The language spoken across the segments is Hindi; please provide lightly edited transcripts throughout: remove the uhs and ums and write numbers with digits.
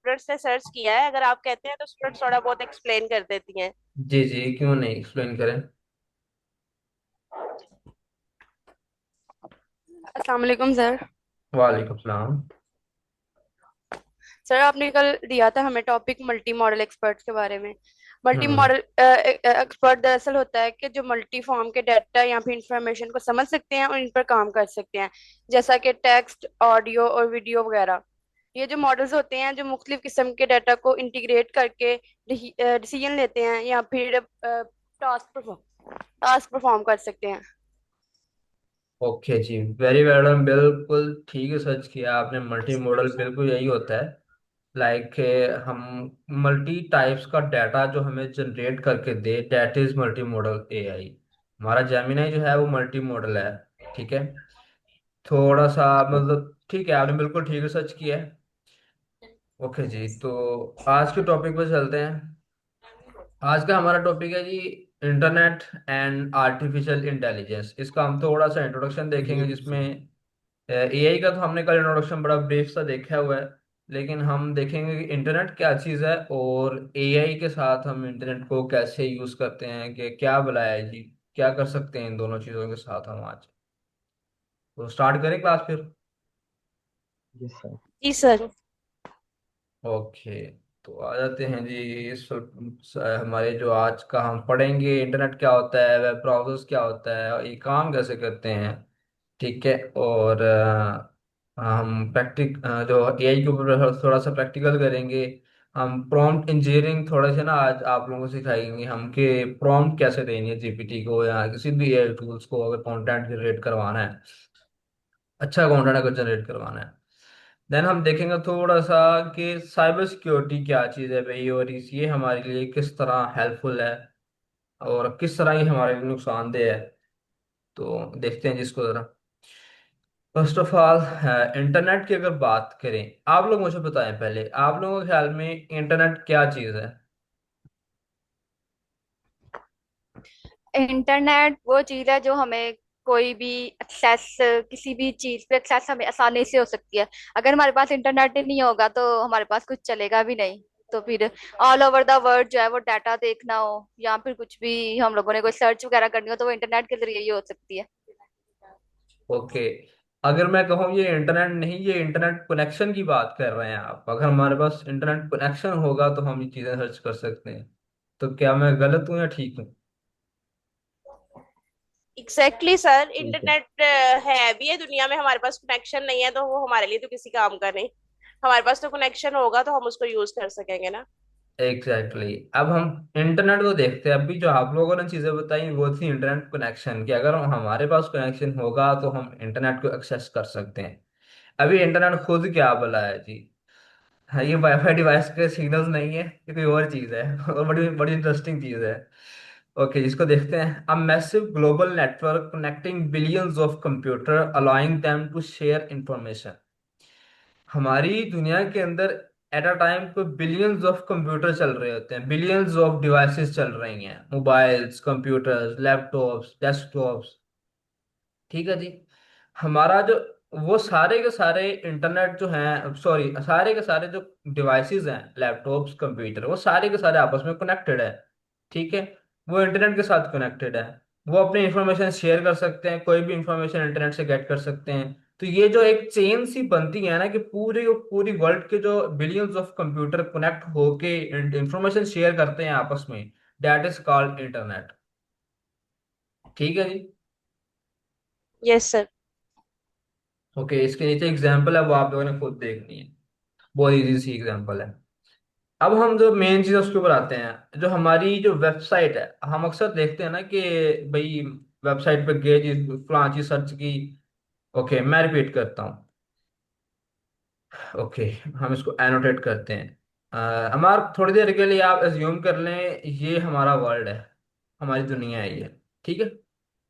स्टूडेंट्स ने सर्च किया है, अगर आप कहते हैं तो स्टूडेंट्स थोड़ा बहुत एक्सप्लेन कर देती हैं। जी जी, क्यों नहीं, एक्सप्लेन करें। अस्सलाम वालेकुम सर। वालेकुम सलाम। सर आपने कल दिया था हमें टॉपिक मल्टी मॉडल एक्सपर्ट्स के बारे में। मल्टी हम्म। मॉडल एक्सपर्ट दरअसल होता है कि जो मल्टी फॉर्म के डाटा या फिर इंफॉर्मेशन को समझ सकते हैं और इन पर काम कर सकते हैं, जैसा कि टेक्स्ट, ऑडियो और वीडियो वगैरह। ये जो मॉडल्स होते हैं जो मुख्तलिफ किस्म के डाटा को इंटीग्रेट करके डिसीजन लेते हैं या फिर टास्क परफॉर्म कर सकते हैं। ओके जी, वेरी वेल डन, बिल्कुल ठीक है, सर्च किया आपने। मल्टी मॉडल बिल्कुल यही होता है। लाइक हम मल्टी टाइप्स का डाटा जो हमें जनरेट करके दे, that is multi modal AI. हमारा जेमिनाई जो है वो मल्टी मॉडल है। ठीक है। थोड़ा सा मतलब ठीक है, आपने बिल्कुल ठीक है सर्च किया है। ओके जी, तो आज के टॉपिक पे चलते हैं। आज का हमारा टॉपिक है जी, इंटरनेट एंड आर्टिफिशियल इंटेलिजेंस। इसका हम थोड़ा सा इंट्रोडक्शन देखेंगे, जिसमें एआई का तो हमने कल इंट्रोडक्शन बड़ा ब्रीफ सा देखा हुआ है। लेकिन हम देखेंगे कि इंटरनेट क्या चीज़ है, और एआई के साथ हम इंटरनेट को कैसे यूज़ करते हैं, कि क्या बुलाया है जी, क्या कर सकते हैं इन दोनों चीज़ों के साथ हम आज। तो स्टार्ट करें क्लास फिर। जी सर। जी सर। ओके, तो आ जाते हैं जी। इस हमारे जो आज का हम पढ़ेंगे, इंटरनेट क्या होता है, वेब ब्राउजर्स क्या होता है, और ये काम कैसे करते हैं। ठीक है। और हम जो एआई के ऊपर थोड़ा सा प्रैक्टिकल करेंगे। हम प्रॉम्प्ट इंजीनियरिंग थोड़ा सा ना आज आप लोगों को सिखाएंगे हम, कि प्रॉम्प्ट कैसे देनी है जीपीटी को या किसी भी एआई टूल्स को, अगर कंटेंट जनरेट करवाना है, अच्छा कंटेंट अगर जनरेट करवाना है। देन हम देखेंगे थोड़ा सा कि साइबर सिक्योरिटी क्या चीज़ है भाई, और ये हमारे लिए किस तरह हेल्पफुल है, और किस तरह ये हमारे लिए नुकसानदेह है। तो देखते हैं जिसको ज़रा। फर्स्ट ऑफ ऑल, इंटरनेट की अगर बात करें, आप लोग मुझे बताएं पहले, आप लोगों के ख्याल में इंटरनेट क्या चीज़ है। इंटरनेट वो चीज है जो हमें कोई भी एक्सेस, किसी भी चीज पे एक्सेस हमें आसानी से हो सकती है। अगर हमारे पास इंटरनेट ही नहीं होगा तो हमारे पास कुछ चलेगा भी नहीं। तो फिर ऑल ओवर द वर्ल्ड जो है वो डाटा देखना हो या फिर कुछ भी हम लोगों ने कोई सर्च वगैरह करनी हो तो वो इंटरनेट के जरिए ही हो सकती है। ओके, अगर मैं कहूँ ये इंटरनेट नहीं, ये इंटरनेट कनेक्शन की बात कर रहे हैं आप, अगर हमारे पास इंटरनेट कनेक्शन होगा तो हम ये चीज़ें सर्च कर सकते हैं। तो क्या मैं गलत हूँ या ठीक हूँ। एग्जैक्टली सर, इंटरनेट है भी है दुनिया में, हमारे पास कनेक्शन नहीं है तो वो हमारे लिए तो किसी काम का नहीं। हमारे पास तो कनेक्शन होगा तो हम उसको यूज कर सकेंगे ना। Exactly exactly। अब हम इंटरनेट को देखते हैं। अभी जो आप लोगों ने चीजें बताई वो थी इंटरनेट कनेक्शन की, अगर हमारे पास कनेक्शन होगा तो हम इंटरनेट को एक्सेस कर सकते हैं। अभी इंटरनेट खुद क्या बोला है जी, हाँ, ये वाईफाई डिवाइस के सिग्नल्स नहीं है, ये कोई और चीज है और बड़ी बड़ी इंटरेस्टिंग चीज है। ओके, इसको देखते हैं। A massive global network connecting billions of computer allowing them to share information. हमारी दुनिया के अंदर एट अ टाइम पे बिलियंस ऑफ कंप्यूटर चल रहे होते हैं, बिलियंस ऑफ डिवाइसेस चल रही हैं, मोबाइल्स, कंप्यूटर्स, लैपटॉप्स, डेस्कटॉप्स। ठीक है जी। हमारा जो वो सारे के सारे इंटरनेट जो हैं, सॉरी, सारे के सारे जो डिवाइसेस हैं, लैपटॉप्स, कंप्यूटर, वो सारे के सारे आपस में कनेक्टेड है। ठीक है। वो इंटरनेट के साथ कनेक्टेड है। वो अपनी इंफॉर्मेशन शेयर कर सकते हैं, कोई भी इंफॉर्मेशन इंटरनेट से गेट कर सकते हैं। तो ये जो एक चेन सी बनती है ना, कि पूरी पूरी वर्ल्ड के जो बिलियंस ऑफ कंप्यूटर कनेक्ट होके इंफॉर्मेशन शेयर करते हैं आपस में, दैट इज कॉल्ड इंटरनेट। ठीक है जी। Yes sir. ओके, इसके नीचे एग्जांपल है, वो आप लोगों ने खुद देखनी है। बहुत इजी सी एग्जांपल है। अब हम जो मेन चीज है उसके ऊपर आते हैं, जो हमारी जो वेबसाइट है। हम अक्सर देखते हैं ना कि भाई वेबसाइट पे गए जी, फलां चीज सर्च की। ओके, मैं रिपीट करता हूँ। ओके, हम इसको एनोटेट करते हैं। हमारा थोड़ी देर के लिए आप एज्यूम कर लें ये हमारा वर्ल्ड है, हमारी दुनिया है ये। ठीक है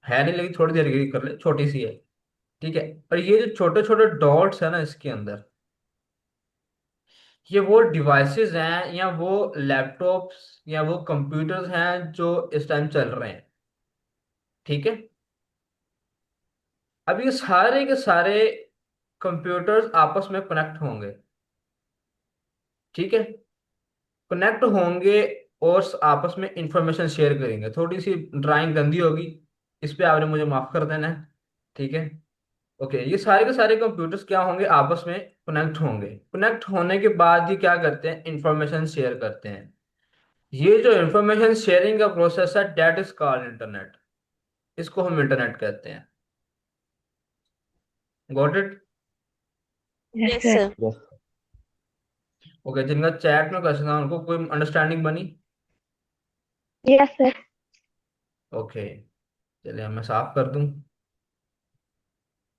नहीं, लेकिन थोड़ी देर के लिए कर ले, छोटी सी है। ठीक है। और ये जो छोटे छोटे डॉट्स है ना इसके अंदर, ये वो डिवाइसेस हैं या वो लैपटॉप्स या वो कंप्यूटर्स हैं जो इस टाइम चल रहे हैं। ठीक है। अब ये सारे के सारे कंप्यूटर्स आपस में कनेक्ट होंगे। ठीक है, कनेक्ट होंगे और आपस में इंफॉर्मेशन शेयर करेंगे। थोड़ी सी ड्राइंग गंदी होगी, इस पे आपने मुझे माफ कर देना है। ठीक है। ओके, ये सारे के सारे कंप्यूटर्स क्या होंगे, आपस में कनेक्ट होंगे। कनेक्ट होने के बाद ये क्या करते हैं, इंफॉर्मेशन शेयर करते हैं। ये जो इंफॉर्मेशन शेयरिंग का प्रोसेस है, डेट इज कॉल्ड इंटरनेट। इसको हम इंटरनेट कहते हैं। Got it? Yes yes sir. Sir. Yes. Okay, जिनका चैट में क्वेश्चन था उनको कोई अंडरस्टैंडिंग बनी? Yes sir. ओके, चलिए मैं साफ कर दूं।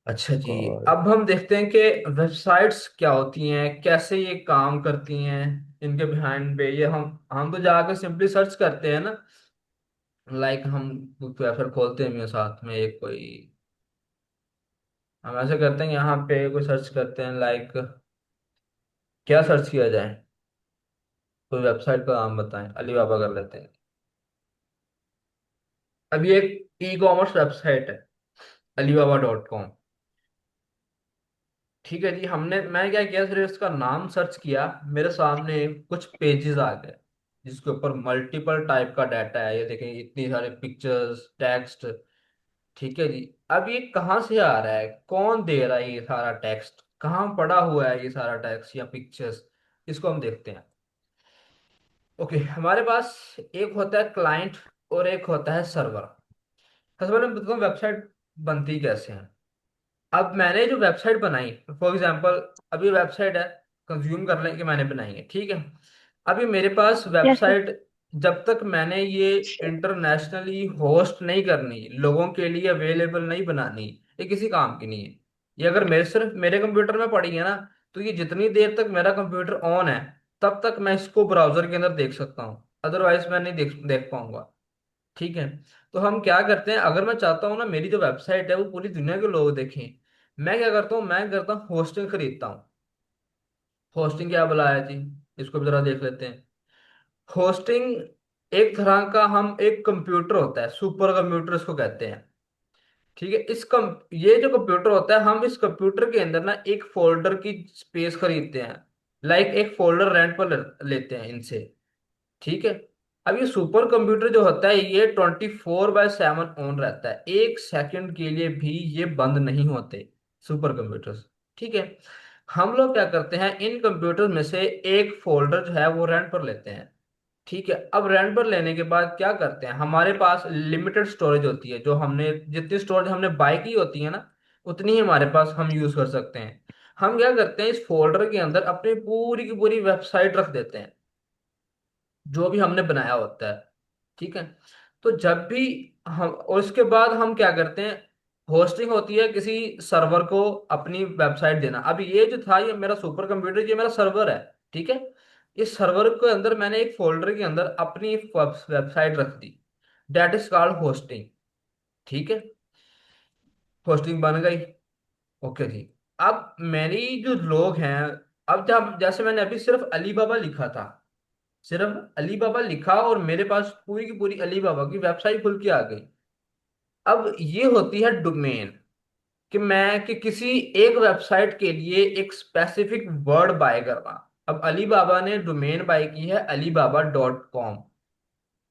अच्छा जी, और अब हम देखते हैं कि वेबसाइट्स क्या होती हैं, कैसे ये काम करती हैं। इनके बिहाइंड पे ये हम तो जाकर सिंपली सर्च करते हैं ना। लाइक हम वेबसाइट खोलते हैं, मेरे साथ में एक कोई, हम ऐसे करते हैं यहाँ पे कोई सर्च करते हैं, लाइक क्या सर्च किया जाए, कोई वेबसाइट का नाम बताएं, अलीबाबा कर लेते हैं। अभी एक ई कॉमर्स वेबसाइट है, alibaba.com। ठीक है जी, मैं क्या किया, सिर्फ इसका नाम सर्च किया, मेरे सामने कुछ पेजेस आ गए जिसके ऊपर मल्टीपल टाइप का डाटा है। ये देखें, इतनी सारे पिक्चर्स, टेक्स्ट। ठीक है जी, अब ये कहाँ से आ रहा है, कौन दे रहा है ये सारा टेक्स्ट, कहाँ पड़ा हुआ है ये सारा टेक्स्ट या पिक्चर्स, इसको हम देखते हैं। ओके, हमारे पास एक होता है क्लाइंट और एक होता है सर्वर। सबसे पहले मैं बताता हूँ वेबसाइट बनती कैसे है। अब मैंने जो वेबसाइट बनाई, फॉर एग्जांपल, अभी वेबसाइट है, कंज्यूम कर लें कि मैंने बनाई है, ठीक है। अभी मेरे पास यस सर। वेबसाइट, जब तक मैंने ये इंटरनेशनली होस्ट नहीं करनी, लोगों के लिए अवेलेबल नहीं बनानी, ये किसी काम की नहीं है। ये अगर मेरे सिर्फ मेरे कंप्यूटर में पड़ी है ना, तो ये जितनी देर तक मेरा कंप्यूटर ऑन है, तब तक मैं इसको ब्राउजर के अंदर देख सकता हूँ, अदरवाइज मैं नहीं देख देख पाऊंगा। ठीक है। तो हम क्या करते हैं, अगर मैं चाहता हूँ ना मेरी जो वेबसाइट है वो पूरी दुनिया के लोग देखें, मैं क्या करता हूँ, मैं करता हूँ होस्टिंग खरीदता हूँ। होस्टिंग क्या बुलाया जी, इसको भी जरा देख लेते हैं। होस्टिंग एक तरह का, हम एक कंप्यूटर होता है, सुपर कंप्यूटर इसको कहते हैं। ठीक है, ये जो कंप्यूटर होता है, हम इस कंप्यूटर के अंदर ना एक फोल्डर की स्पेस खरीदते हैं। लाइक एक फोल्डर रेंट पर लेते हैं इनसे। ठीक है। अब ये सुपर कंप्यूटर जो होता है, ये 24/7 ऑन रहता है, एक सेकंड के लिए भी ये बंद नहीं होते सुपर कंप्यूटर्स। ठीक है। हम लोग क्या करते हैं, इन कंप्यूटर में से एक फोल्डर जो है वो रेंट पर लेते हैं। ठीक है, अब रेंट पर लेने के बाद क्या करते हैं, हमारे पास लिमिटेड स्टोरेज होती है, जो हमने जितनी स्टोरेज हमने बाय की होती है ना, उतनी ही हमारे पास हम यूज कर सकते हैं। हम क्या करते हैं, इस फोल्डर के अंदर अपनी पूरी की पूरी वेबसाइट रख देते हैं, जो भी हमने बनाया होता है। ठीक है। तो जब भी हम, और इसके बाद हम क्या करते हैं, होस्टिंग होती है किसी सर्वर को अपनी वेबसाइट देना। अब ये जो था, ये मेरा सुपर कंप्यूटर, ये मेरा सर्वर है। ठीक है। इस सर्वर के अंदर मैंने एक फोल्डर के अंदर अपनी वेबसाइट रख दी, डेट इज कॉल्ड होस्टिंग। ठीक है, होस्टिंग बन गई। ओके जी। अब मेरी जो लोग हैं, अब जब जैसे मैंने अभी सिर्फ अलीबाबा लिखा था, सिर्फ अलीबाबा लिखा और मेरे पास पूरी की पूरी अलीबाबा की वेबसाइट खुल के आ गई। अब ये होती है डोमेन, कि किसी एक वेबसाइट के लिए एक स्पेसिफिक वर्ड बाय करना। अब अलीबाबा ने डोमेन बाय की है alibaba.com।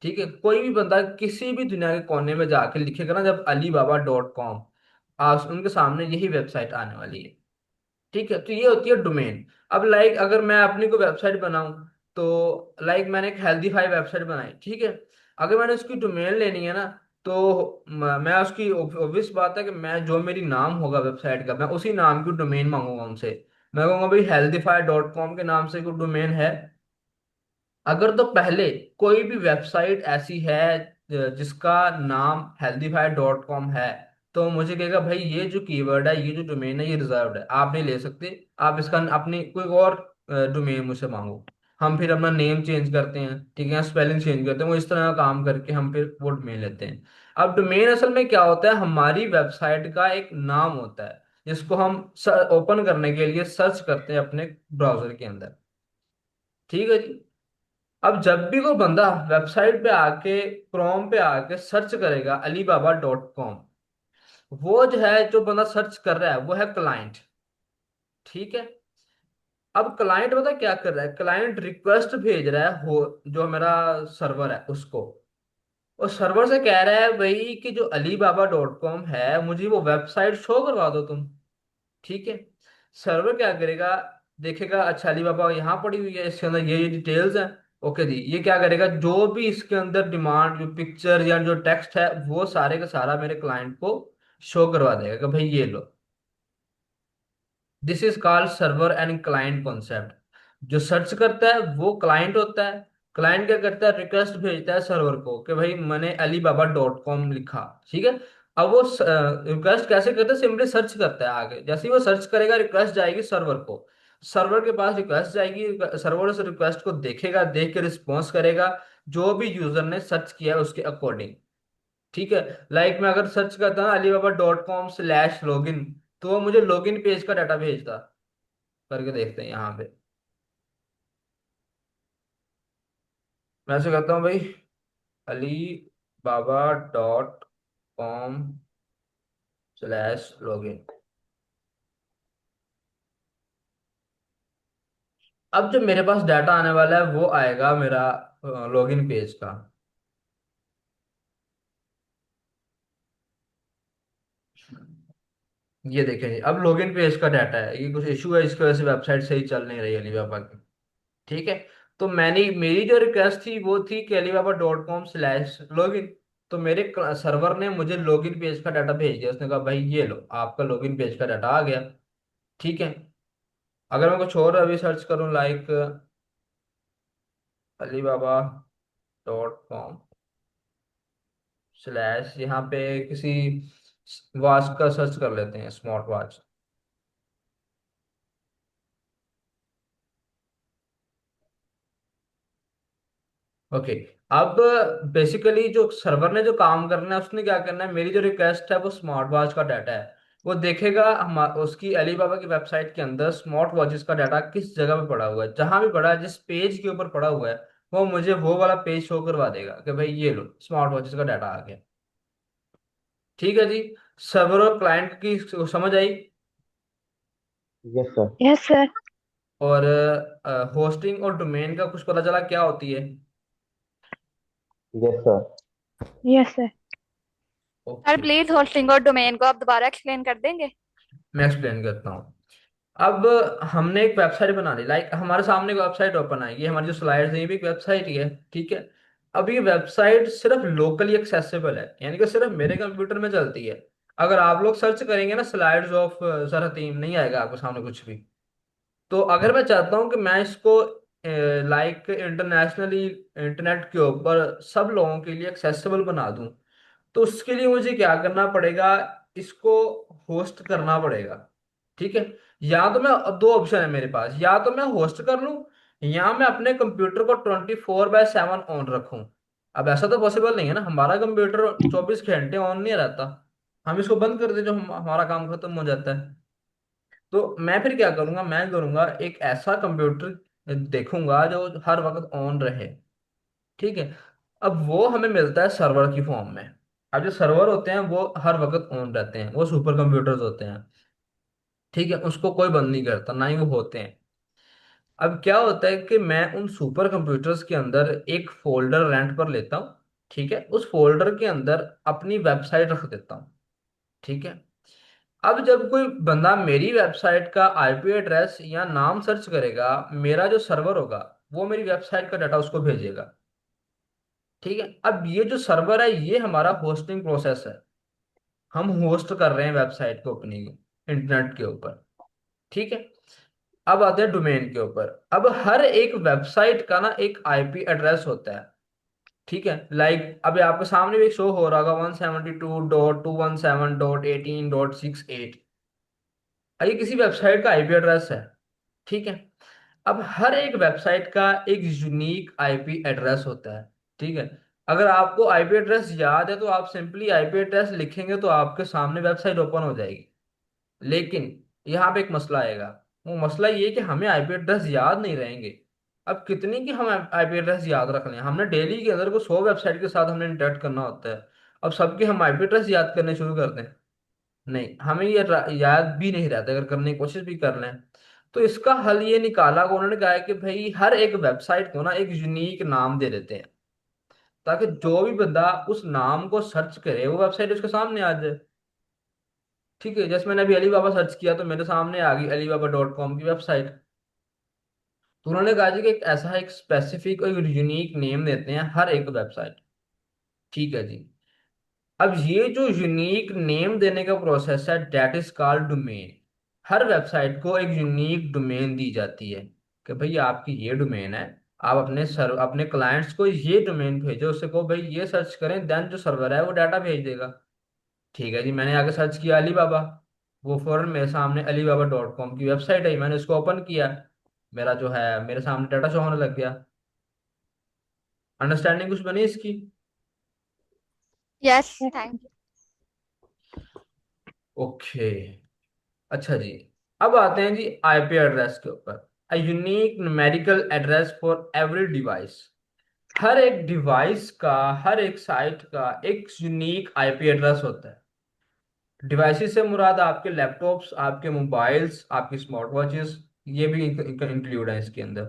ठीक है, कोई भी बंदा किसी भी दुनिया के कोने में जाके लिखेगा ना जब alibaba.com, आज उनके सामने यही वेबसाइट आने वाली है। ठीक है, तो ये होती है डोमेन। अब लाइक अगर मैं अपनी को वेबसाइट बनाऊं, तो लाइक मैंने एक हेल्दीफाई वेबसाइट बनाई, ठीक है। अगर मैंने उसकी डोमेन लेनी है ना, तो मैं उसकी, ऑब्वियस बात है कि मैं जो मेरी नाम होगा वेबसाइट का, मैं उसी नाम की डोमेन मांगूंगा उनसे। मैं कहूंगा भाई healthify.com के नाम से कोई डोमेन है। अगर तो पहले कोई भी वेबसाइट ऐसी है जिसका नाम healthify.com है, तो मुझे कहेगा भाई ये जो कीवर्ड है, ये जो डोमेन है, ये रिजर्व्ड है, आप नहीं ले सकते। आप इसका अपनी कोई और डोमेन मुझसे मांगो। हम फिर अपना नेम चेंज करते हैं, ठीक है, स्पेलिंग चेंज करते हैं, वो इस तरह का काम करके हम फिर वो डोमेन लेते हैं। अब डोमेन असल में क्या होता है, हमारी वेबसाइट का एक नाम होता है, जिसको हम ओपन करने के लिए सर्च करते हैं अपने ब्राउजर के अंदर। ठीक है जी। अब जब भी कोई बंदा वेबसाइट पे आके, क्रोम पे आके सर्च करेगा alibaba.com, वो जो है, जो बंदा सर्च कर रहा है वो है क्लाइंट। ठीक है। अब क्लाइंट पता क्या कर रहा है, क्लाइंट रिक्वेस्ट भेज रहा है हो जो मेरा सर्वर है उसको, और सर्वर से कह रहा है भाई कि जो alibaba.com है मुझे वो वेबसाइट शो करवा दो तुम। ठीक है। सर्वर क्या करेगा, देखेगा अच्छा अलीबाबा यहाँ पड़ी हुई है, इसके अंदर ये डिटेल्स हैं। ओके जी, ये क्या करेगा, जो भी इसके अंदर डिमांड, जो पिक्चर या जो टेक्स्ट है वो सारे का सारा मेरे क्लाइंट को शो करवा देगा कि भाई ये लो। This is called server and client concept. जो सर्च करता है वो क्लाइंट होता है। क्लाइंट क्या करता है, रिक्वेस्ट भेजता है सर्वर को कि भाई मैंने alibaba.com लिखा। ठीक है। अब वो रिक्वेस्ट कैसे करता है, सिंपली सर्च करता है आगे, जैसे ही वो सर्च करेगा रिक्वेस्ट जाएगी सर्वर को, सर्वर के पास रिक्वेस्ट जाएगी, सर्वर उस रिक्वेस्ट को देखेगा, देख के रिस्पॉन्स करेगा जो भी यूजर ने सर्च किया है उसके अकॉर्डिंग। ठीक है। लाइक मैं अगर सर्च करता हूँ alibaba.com/login, तो वो मुझे लॉगिन पेज का डाटा भेजता। करके देखते हैं यहाँ पे। मैं ऐसे करता हूँ भाई, alibaba.com/login। अब जो मेरे पास डाटा आने वाला है वो आएगा मेरा लॉगिन पेज का। ये देखें जी, अब लॉगिन पेज का डाटा है, ये कुछ इशू है इसकी वजह से वेबसाइट सही चल नहीं रही अलीबाबा की। ठीक है। तो मैंने मेरी जो रिक्वेस्ट थी वो थी कि alibaba.com/login। तो मेरे सर्वर ने मुझे लॉगिन पेज का डाटा भेज दिया, उसने कहा भाई ये लो आपका लॉगिन पेज का डाटा आ गया। ठीक है। अगर मैं कुछ और अभी सर्च करूं लाइक alibaba.com/ यहाँ पे किसी वॉच का सर्च कर लेते हैं, स्मार्ट वॉच। ओके। अब बेसिकली जो सर्वर ने जो काम करना है उसने क्या करना है, मेरी जो रिक्वेस्ट है वो स्मार्ट वॉच का डाटा है, वो देखेगा हम उसकी अलीबाबा की वेबसाइट के अंदर स्मार्ट वॉचेस का डाटा किस जगह पे पड़ा हुआ है, जहां भी पड़ा है जिस पेज के ऊपर पड़ा हुआ है वो मुझे वो वाला पेज शो करवा देगा कि भाई ये लो स्मार्ट वॉचेस का डाटा आ गया। ठीक है जी। सर्वर और क्लाइंट की समझ आई। Yes sir. Yes, sir. और होस्टिंग और डोमेन का कुछ पता चला क्या होती है। Yes sir. Yes, sir. Sir okay. Please hosting और डोमेन को आप दोबारा एक्सप्लेन कर देंगे। मैं एक्सप्लेन करता हूँ। अब हमने एक वेबसाइट बना ली, लाइक हमारे सामने एक वेबसाइट ओपन आई, ये हमारी जो स्लाइड्स है ये भी एक वेबसाइट ही है। ठीक है। अब ये वेबसाइट सिर्फ लोकली एक्सेसिबल है, यानी कि सिर्फ मेरे कंप्यूटर में चलती है। अगर आप लोग सर्च करेंगे ना स्लाइड्स ऑफ सरहतीम, नहीं आएगा आपको सामने कुछ भी। तो अगर मैं चाहता हूँ कि मैं इसको लाइक इंटरनेशनली इंटरनेट के ऊपर सब लोगों के लिए एक्सेसिबल बना दूं, तो उसके लिए मुझे क्या करना पड़ेगा, इसको होस्ट करना पड़ेगा। ठीक है। या तो मैं, अब दो ऑप्शन है मेरे पास, या तो मैं होस्ट कर लूं या मैं अपने कंप्यूटर को 24/7 ऑन रखूं। अब ऐसा तो पॉसिबल नहीं है ना, हमारा कंप्यूटर 24 घंटे ऑन नहीं रहता। हम इसको बंद कर दें जो हमारा काम खत्म हो जाता है। तो मैं फिर क्या करूंगा, मैं करूंगा एक ऐसा कंप्यूटर देखूंगा जो हर वक्त ऑन रहे। ठीक है। अब वो हमें मिलता है सर्वर की फॉर्म में। अब जो सर्वर होते हैं वो हर वक्त ऑन रहते हैं, वो सुपर कंप्यूटर्स होते हैं। ठीक है। उसको कोई बंद नहीं करता, ना ही वो होते हैं। अब क्या होता है कि मैं उन सुपर कंप्यूटर्स के अंदर एक फोल्डर रेंट पर लेता हूँ। ठीक है। उस फोल्डर के अंदर अपनी वेबसाइट रख देता हूँ। ठीक है। अब जब कोई बंदा मेरी वेबसाइट का आईपी एड्रेस या नाम सर्च करेगा, मेरा जो सर्वर होगा वो मेरी वेबसाइट का डाटा उसको भेजेगा। ठीक है। अब ये जो सर्वर है ये हमारा होस्टिंग प्रोसेस है, हम होस्ट कर रहे हैं वेबसाइट को अपनी इंटरनेट के ऊपर। ठीक है। अब आते हैं डोमेन के ऊपर। अब हर एक वेबसाइट का ना एक आईपी एड्रेस होता है। ठीक है। लाइक अभी आपके सामने भी शो हो रहा होगा 172.217.18.68। ये किसी वेबसाइट का आईपी एड्रेस है। ठीक है। अब हर एक वेबसाइट का एक यूनिक आईपी एड्रेस होता है। ठीक है। अगर आपको आईपी एड्रेस याद है तो आप सिंपली आईपी एड्रेस लिखेंगे तो आपके सामने वेबसाइट ओपन हो जाएगी। लेकिन यहाँ पे एक मसला आएगा। वो मसला ये कि हमें आईपी एड्रेस याद नहीं रहेंगे। अब कितनी की हम आईपी एड्रेस याद रख लें, हमने डेली के अंदर को 100 वेबसाइट के साथ हमने इंटरेक्ट करना होता है। अब सबके हम आईपी एड्रेस याद करने शुरू कर दें, नहीं, हमें ये याद भी नहीं रहता अगर करने की कोशिश भी कर लें। तो इसका हल ये निकाला कि उन्होंने कहा है कि भाई हर एक वेबसाइट को ना एक यूनिक नाम दे देते हैं, ताकि जो भी बंदा उस नाम को सर्च करे वो वेबसाइट उसके सामने आ जाए। ठीक है, जैसे मैंने अभी अलीबाबा सर्च किया तो मेरे सामने आ गई alibaba.com की वेबसाइट। तो उन्होंने कहा जी कि एक ऐसा एक स्पेसिफिक और यूनिक नेम देते हैं हर एक वेबसाइट। ठीक है जी। अब ये जो यूनिक नेम देने का प्रोसेस है डेट इज कॉल्ड डोमेन। हर वेबसाइट को एक यूनिक डोमेन दी जाती है कि भाई आपकी ये डोमेन है, आप अपने क्लाइंट्स को ये डोमेन भेजो, उससे कहो भाई ये सर्च करें, देन जो सर्वर है वो डाटा भेज देगा। ठीक है जी, मैंने आगे सर्च किया अलीबाबा, वो फौरन मेरे सामने alibaba.com की वेबसाइट है, मैंने उसको ओपन किया, मेरा जो है मेरे सामने डाटा शो होने लग गया। अंडरस्टैंडिंग कुछ बनी इसकी? Yes, Yes, thank okay. अच्छा जी, अब आते हैं जी आईपी एड्रेस के ऊपर। A unique numerical address for every device. हर एक डिवाइस का, हर एक साइट का एक यूनिक आईपी एड्रेस होता है। डिवाइसेस से मुराद आपके लैपटॉप्स, आपके मोबाइल्स, आपकी स्मार्ट वॉचेस, ये भी इंक्लूड है इसके अंदर।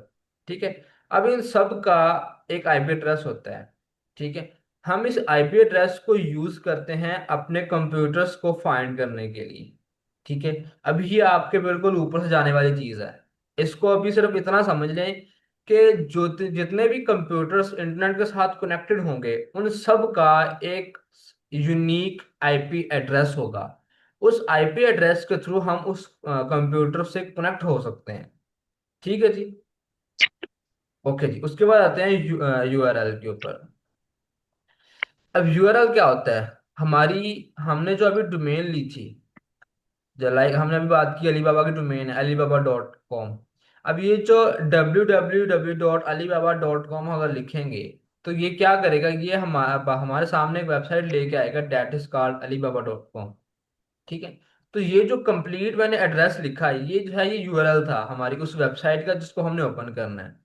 ठीक है। अब इन सब का एक आईपी एड्रेस होता है। ठीक है। हम इस आईपी एड्रेस को यूज करते हैं अपने कंप्यूटर्स को फाइंड करने के लिए। ठीक है। अभी ये आपके बिल्कुल ऊपर से जाने वाली चीज है। इसको अभी सिर्फ इतना समझ लें कि जो जितने भी कंप्यूटर्स इंटरनेट के साथ कनेक्टेड होंगे उन सब का एक यूनिक आईपी एड्रेस होगा। उस आईपी एड्रेस के थ्रू हम उस कंप्यूटर से कनेक्ट हो सकते हैं। ठीक है जी। ओके जी, उसके बाद आते हैं यूआरएल के ऊपर। अब यूआरएल क्या होता है? हमारी हमने जो अभी डोमेन ली थी, जो लाइक हमने अभी बात की अलीबाबा की डोमेन है alibaba.com। अब ये जो www.alibaba.com अगर लिखेंगे तो ये क्या करेगा, ये हमारे सामने एक वेबसाइट लेके आएगा डेट इज कॉल्ड alibaba.com। ठीक है। तो ये जो कंप्लीट मैंने एड्रेस लिखा है ये जो है ये यूआरएल था हमारी उस वेबसाइट का जिसको हमने ओपन करना है।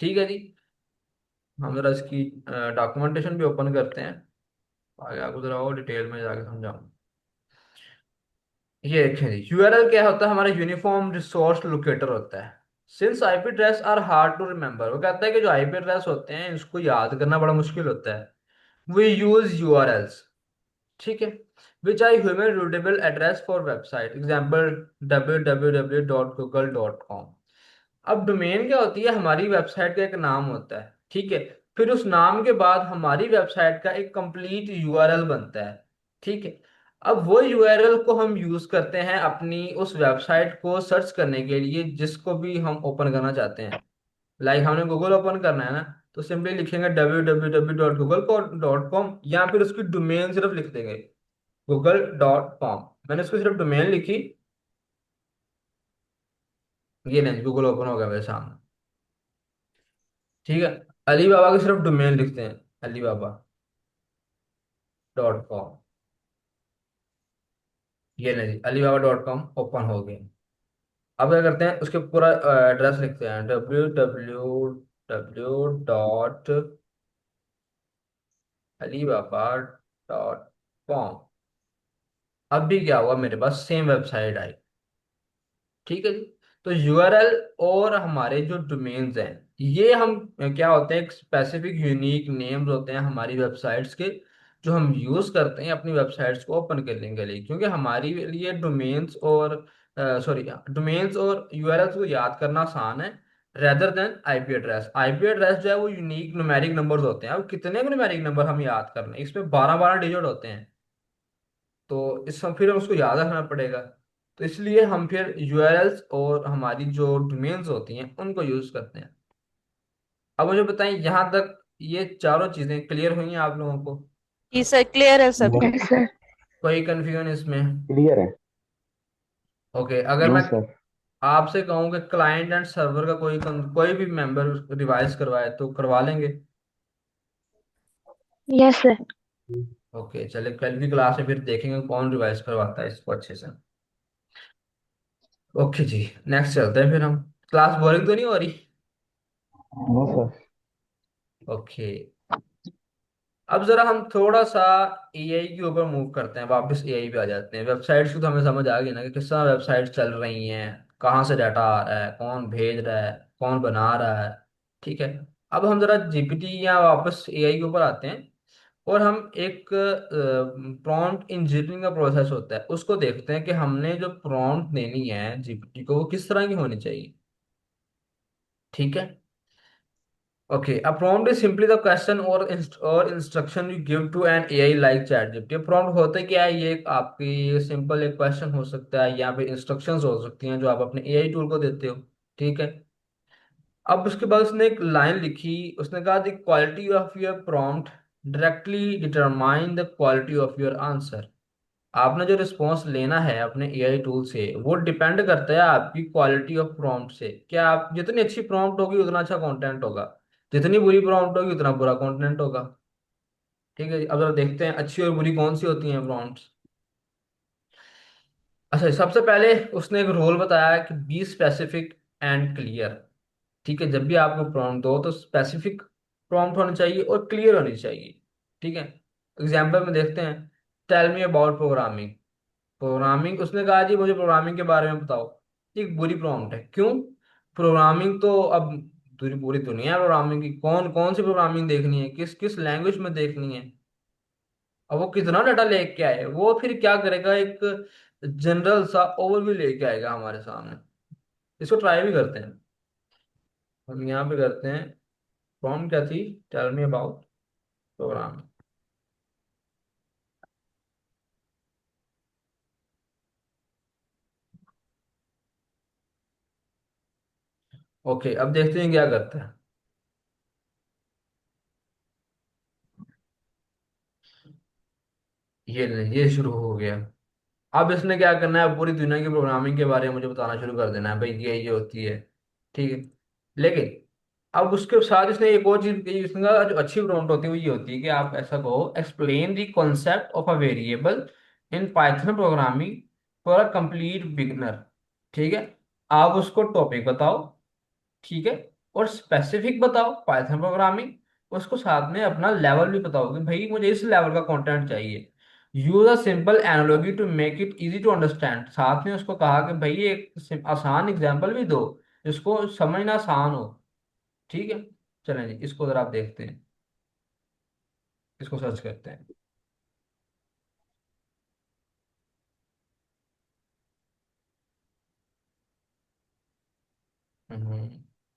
ठीक है जी। हम जरा इसकी डॉक्यूमेंटेशन भी ओपन करते हैं, आगे आपको जरा और डिटेल में जाके समझाऊँ। ये देखें जी, यूआरएल क्या होता है? हमारा यूनिफॉर्म रिसोर्स लोकेटर होता है। Since IP address are hard to remember, वो कहता है कि जो आईपी एड्रेस होते हैं इसको याद करना बड़ा मुश्किल होता है। We use URLs. ठीक है। Which are human readable address for website, example www.google.com। अब डोमेन क्या होती है? हमारी वेबसाइट का एक नाम होता है। ठीक है। फिर उस नाम के बाद हमारी वेबसाइट का एक कंप्लीट यूआरएल बनता है। ठीक है। अब वो यूआरएल को हम यूज करते हैं अपनी उस वेबसाइट को सर्च करने के लिए जिसको भी हम ओपन करना चाहते हैं। लाइक हमने गूगल ओपन करना है ना, तो सिंपली लिखेंगे www.google.com या फिर उसकी डोमेन सिर्फ लिख देंगे google.com। मैंने उसको सिर्फ डोमेन लिखी, ये नहीं गूगल ओपन हो गया मेरे सामने। ठीक है। अलीबाबा की सिर्फ डोमेन लिखते हैं alibaba.com। ये नहीं alibaba.com ओपन हो गया। अब क्या करते हैं, उसके पूरा एड्रेस लिखते हैं www.alibaba.com। अब भी क्या हुआ, मेरे पास सेम वेबसाइट आई। ठीक है जी। तो यूआरएल और हमारे जो डोमेन्स हैं ये हम क्या होते हैं, एक स्पेसिफिक यूनिक नेम्स होते हैं हमारी वेबसाइट्स के, जो हम यूज करते हैं अपनी वेबसाइट्स को ओपन करने के लिए, क्योंकि हमारी लिए डोमेन्स और सॉरी डोमेन्स और यूआरएल्स को याद करना आसान है rather than IP address. IP address जो है वो यूनिक न्यूमेरिक नंबर्स होते हैं। अब कितने न्यूमेरिक नंबर हम याद करना है, इसमें 12 12 डिजिट होते हैं, तो इस फिर उसको याद रखना पड़ेगा। तो इसलिए हम फिर यूआरएल्स और हमारी जो डोमेन्स होती हैं उनको यूज करते हैं। अब मुझे बताएं यहाँ तक ये चारों चीजें क्लियर हुई हैं आप लोगों को? जी सर, क्लियर है सर। Yes, yes, sir. कोई कंफ्यूजन इसमें? क्लियर है। ओके, अगर नो मैं सर। आपसे कहूँ कि क्लाइंट एंड सर्वर का कोई भी मेंबर रिवाइज करवाए तो करवा लेंगे? Yes, sir. ओके, चलिए कल की क्लास में फिर देखेंगे कौन रिवाइज करवाता है इसको अच्छे से। ओके जी, नेक्स्ट चलते हैं फिर हम। क्लास बोरिंग तो नहीं हो रही? No sir. ओके। अब जरा हम थोड़ा सा एआई के ऊपर मूव करते हैं, वापस एआई पे आ जाते हैं। वेबसाइट्स की तो हमें समझ आ गई ना कि किस तरह वेबसाइट चल रही हैं, कहाँ से डाटा आ रहा है, कौन भेज रहा है, कौन बना रहा है। ठीक है। अब हम जरा जीपीटी या वापस एआई के ऊपर आते हैं, और हम एक प्रॉम्प्ट इंजीनियरिंग का प्रोसेस होता है उसको देखते हैं कि हमने जो प्रॉम्प्ट देनी है जीपीटी को वो किस तरह की होनी चाहिए। ठीक है। Okay, a prompt is simply the question or instruction you give to an AI like ChatGPT। prompt होता है क्या है, ये आपकी सिंपल एक क्वेश्चन हो सकता है या फिर इंस्ट्रक्शंस हो सकती हैं जो आप अपने एआई टूल को देते हो। ठीक है। अब उसके बाद उसने एक लाइन लिखी, उसने कहा the quality of your prompt directly determine the quality of your answer. आपने जो रिस्पॉन्स लेना है अपने एआई टूल से वो डिपेंड करता है आपकी क्वालिटी ऑफ प्रॉम्प्ट से। क्या आप जितनी अच्छी प्रॉम्प्ट होगी उतना अच्छा कंटेंट होगा, जितनी बुरी प्रॉम्प्ट होगी उतना बुरा कंटेंट होगा। ठीक है। अब जरा देखते हैं अच्छी और बुरी कौन सी होती हैं प्रॉम्प्ट्स। अच्छा, सबसे पहले उसने एक रूल बताया है कि बी स्पेसिफिक एंड क्लियर। ठीक है। जब भी आपको प्रॉम्प्ट दो तो स्पेसिफिक प्रॉम्प्ट होनी चाहिए और क्लियर होनी चाहिए। ठीक है। एग्जाम्पल में देखते हैं, tell me about programming. Programming, उसने कहा जी मुझे प्रोग्रामिंग के बारे में बताओ। ये एक बुरी प्रॉम्प्ट है। क्यों? प्रोग्रामिंग तो अब पूरी पूरी दुनिया है प्रोग्रामिंग की, कौन कौन सी प्रोग्रामिंग देखनी है, किस किस लैंग्वेज में देखनी है, अब वो कितना डाटा लेके आए, वो फिर क्या करेगा, एक जनरल सा ओवरव्यू लेके आएगा हमारे सामने। इसको ट्राई भी करते हैं, हम यहाँ पे करते हैं। प्रॉम्प्ट क्या थी? Tell me about programming. Okay, अब देखते हैं क्या करता है। ये शुरू हो गया। अब इसने क्या करना है, पूरी दुनिया की प्रोग्रामिंग के बारे में मुझे बताना शुरू कर देना है, भाई ये होती है। ठीक है। लेकिन अब उसके साथ इसने एक और चीज कही, इसने कहा जो अच्छी प्रॉम्प्ट होती है वो ये होती है कि आप ऐसा कहो, explain the concept of a variable in Python programming for a complete beginner. ठीक है। आप उसको टॉपिक बताओ। ठीक है। और स्पेसिफिक बताओ पाइथन प्रोग्रामिंग, उसको साथ में अपना लेवल भी बताओ कि भाई मुझे इस लेवल का कंटेंट चाहिए। Use a simple analogy to make it easy to understand. साथ में उसको कहा कि भाई एक आसान एग्जांपल भी दो जिसको समझना आसान हो। ठीक है। चलें जी, इसको जरा आप देखते हैं, इसको सर्च करते हैं।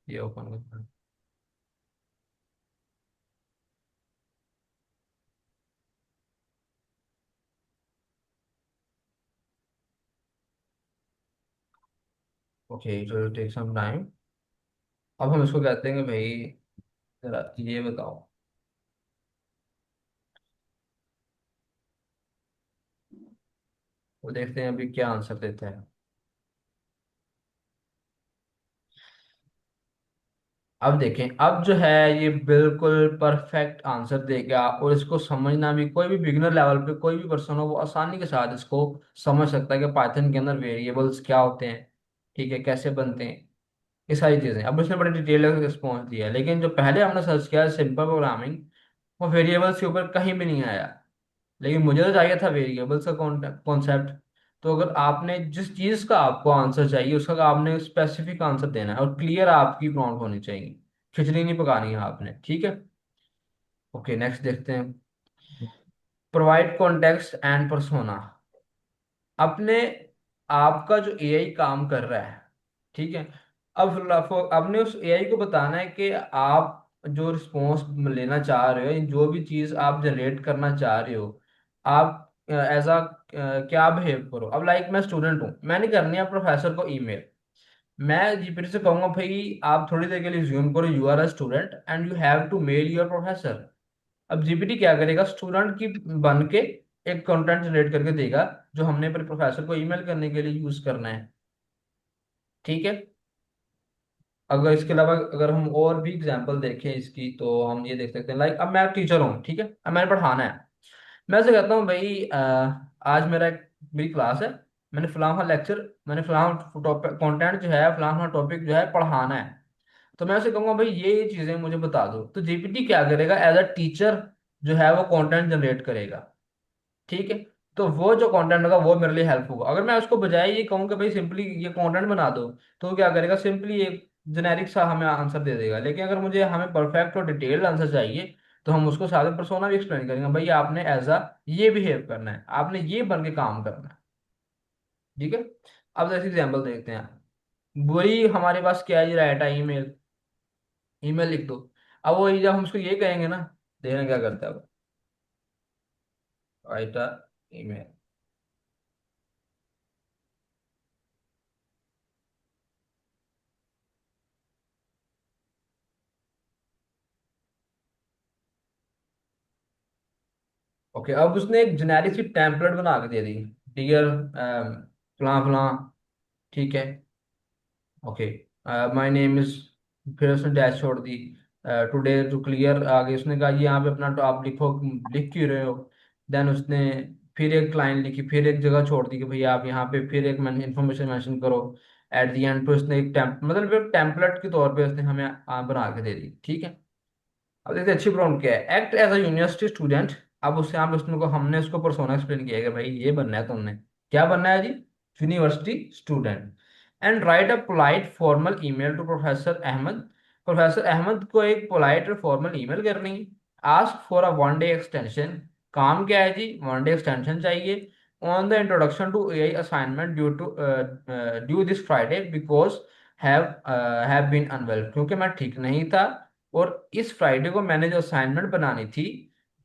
ये ओपन करते हैं। Okay, it take some time. अब हम इसको कहते हैं कि भाई जरा ये बताओ। वो देखते हैं अभी क्या आंसर देते हैं। अब देखें, अब जो है ये बिल्कुल परफेक्ट आंसर देगा, और इसको समझना भी कोई भी बिगिनर लेवल पे कोई भी पर्सन हो वो आसानी के साथ इसको समझ सकता है कि पाइथन के अंदर वेरिएबल्स क्या होते हैं। ठीक है, कैसे बनते हैं, ये सारी चीजें। अब उसने बड़े डिटेल में रिस्पॉन्स दिया है, लेकिन जो पहले हमने सर्च किया सिंपल प्रोग्रामिंग, वो वेरिएबल्स के ऊपर कहीं भी नहीं आया। लेकिन मुझे तो चाहिए था वेरिएबल्स का कॉन्सेप्ट। तो अगर आपने जिस चीज का आपको आंसर चाहिए उसका आपने स्पेसिफिक आंसर देना है और क्लियर आपकी प्रॉम्प्ट होनी चाहिए, खिचड़ी नहीं पकानी है आपने। ठीक है। ओके, नेक्स्ट देखते हैं। Provide context and persona. अपने आपका जो एआई काम कर रहा है, ठीक है, अब आपने उस एआई को बताना है कि आप जो रिस्पॉन्स लेना चाह रहे हो, जो भी चीज आप जनरेट करना चाह रहे हो, आप एज अ क्या बिहेव करो। अब लाइक मैं स्टूडेंट हूँ, मैंने करनी है प्रोफेसर को ईमेल। मैं जीपीटी से कहूंगा भाई आप थोड़ी देर के लिए ज्यूम करो, you are a student and you have to mail your professor. अब जीपीटी क्या करेगा, स्टूडेंट की बन के एक कंटेंट जनरेट करके देगा जो हमने अपने प्रोफेसर को ईमेल करने के लिए यूज करना है। ठीक है। अगर इसके अलावा अगर हम और भी एग्जांपल देखें इसकी तो हम ये देख सकते हैं, लाइक अब मैं टीचर हूँ, ठीक है, अब मैंने पढ़ाना है। मैं ऐसे कहता हूँ भाई आज मेरी क्लास है, मैंने फलां कंटेंट जो है फलां टॉपिक जो है पढ़ाना है। तो मैं उसे कहूंगा भाई ये चीजें मुझे बता दो, तो जीपीटी क्या करेगा, एज अ टीचर जो है वो कंटेंट जनरेट करेगा। ठीक है। तो वो जो कंटेंट होगा वो मेरे लिए हेल्प होगा। अगर मैं उसको बजाय ये कहूँ कि भाई सिंपली ये कंटेंट बना दो, तो वो क्या करेगा, सिंपली एक जेनेरिक सा हमें आंसर दे देगा। लेकिन अगर मुझे हमें परफेक्ट और डिटेल्ड आंसर चाहिए, तो हम उसको साथ में पर्सोना भी एक्सप्लेन करेंगे, भाई आपने एज अ ये बिहेव करना है, आपने ये बन के काम करना है। ठीक है। अब जैसे एग्जाम्पल देखते हैं, बुरी हमारे पास क्या है जी, राइट है ईमेल, ईमेल लिख दो। अब वो जब हम उसको ये कहेंगे ना, देखना क्या करता है वो, राइट ईमेल। ओके, अब उसने एक जेनेरिक सी टेम्पलेट बना के दे दी, डियर फलां फलां, ठीक है, ओके, माय नेम इज, फिर उसने डैश छोड़ दी, टुडे टू क्लियर, आगे उसने कहा ये यहाँ पे अपना तो आप लिखो, लिख क्यों रहे हो। देन उसने फिर एक लाइन लिखी, फिर एक जगह छोड़ दी कि भाई आप यहाँ पे फिर एक इंफॉर्मेशन मेंशन करो। एट द एंड पे उसने एक मतलब टेम्पलेट के तौर पे उसने हमें बना के दे दी। ठीक है। अब देखते हैं अच्छी प्रॉम्प्ट क्या है, act as a university student. अब उससे हम उसने को हमने उसको पर्सोना एक्सप्लेन किया है कि भाई ये बनना है तुमने, क्या बनना है जी, university student. And write a polite formal email to professor Ahmed. Professor Ahmed को एक पोलाइट और फॉर्मल ईमेल करनी है। Ask for a 1 day extension. काम क्या है जी, 1 डे एक्सटेंशन चाहिए on the introduction to AI assignment due this Friday because have have been unwell, क्योंकि मैं ठीक नहीं था और इस फ्राइडे को मैंने जो असाइनमेंट बनानी थी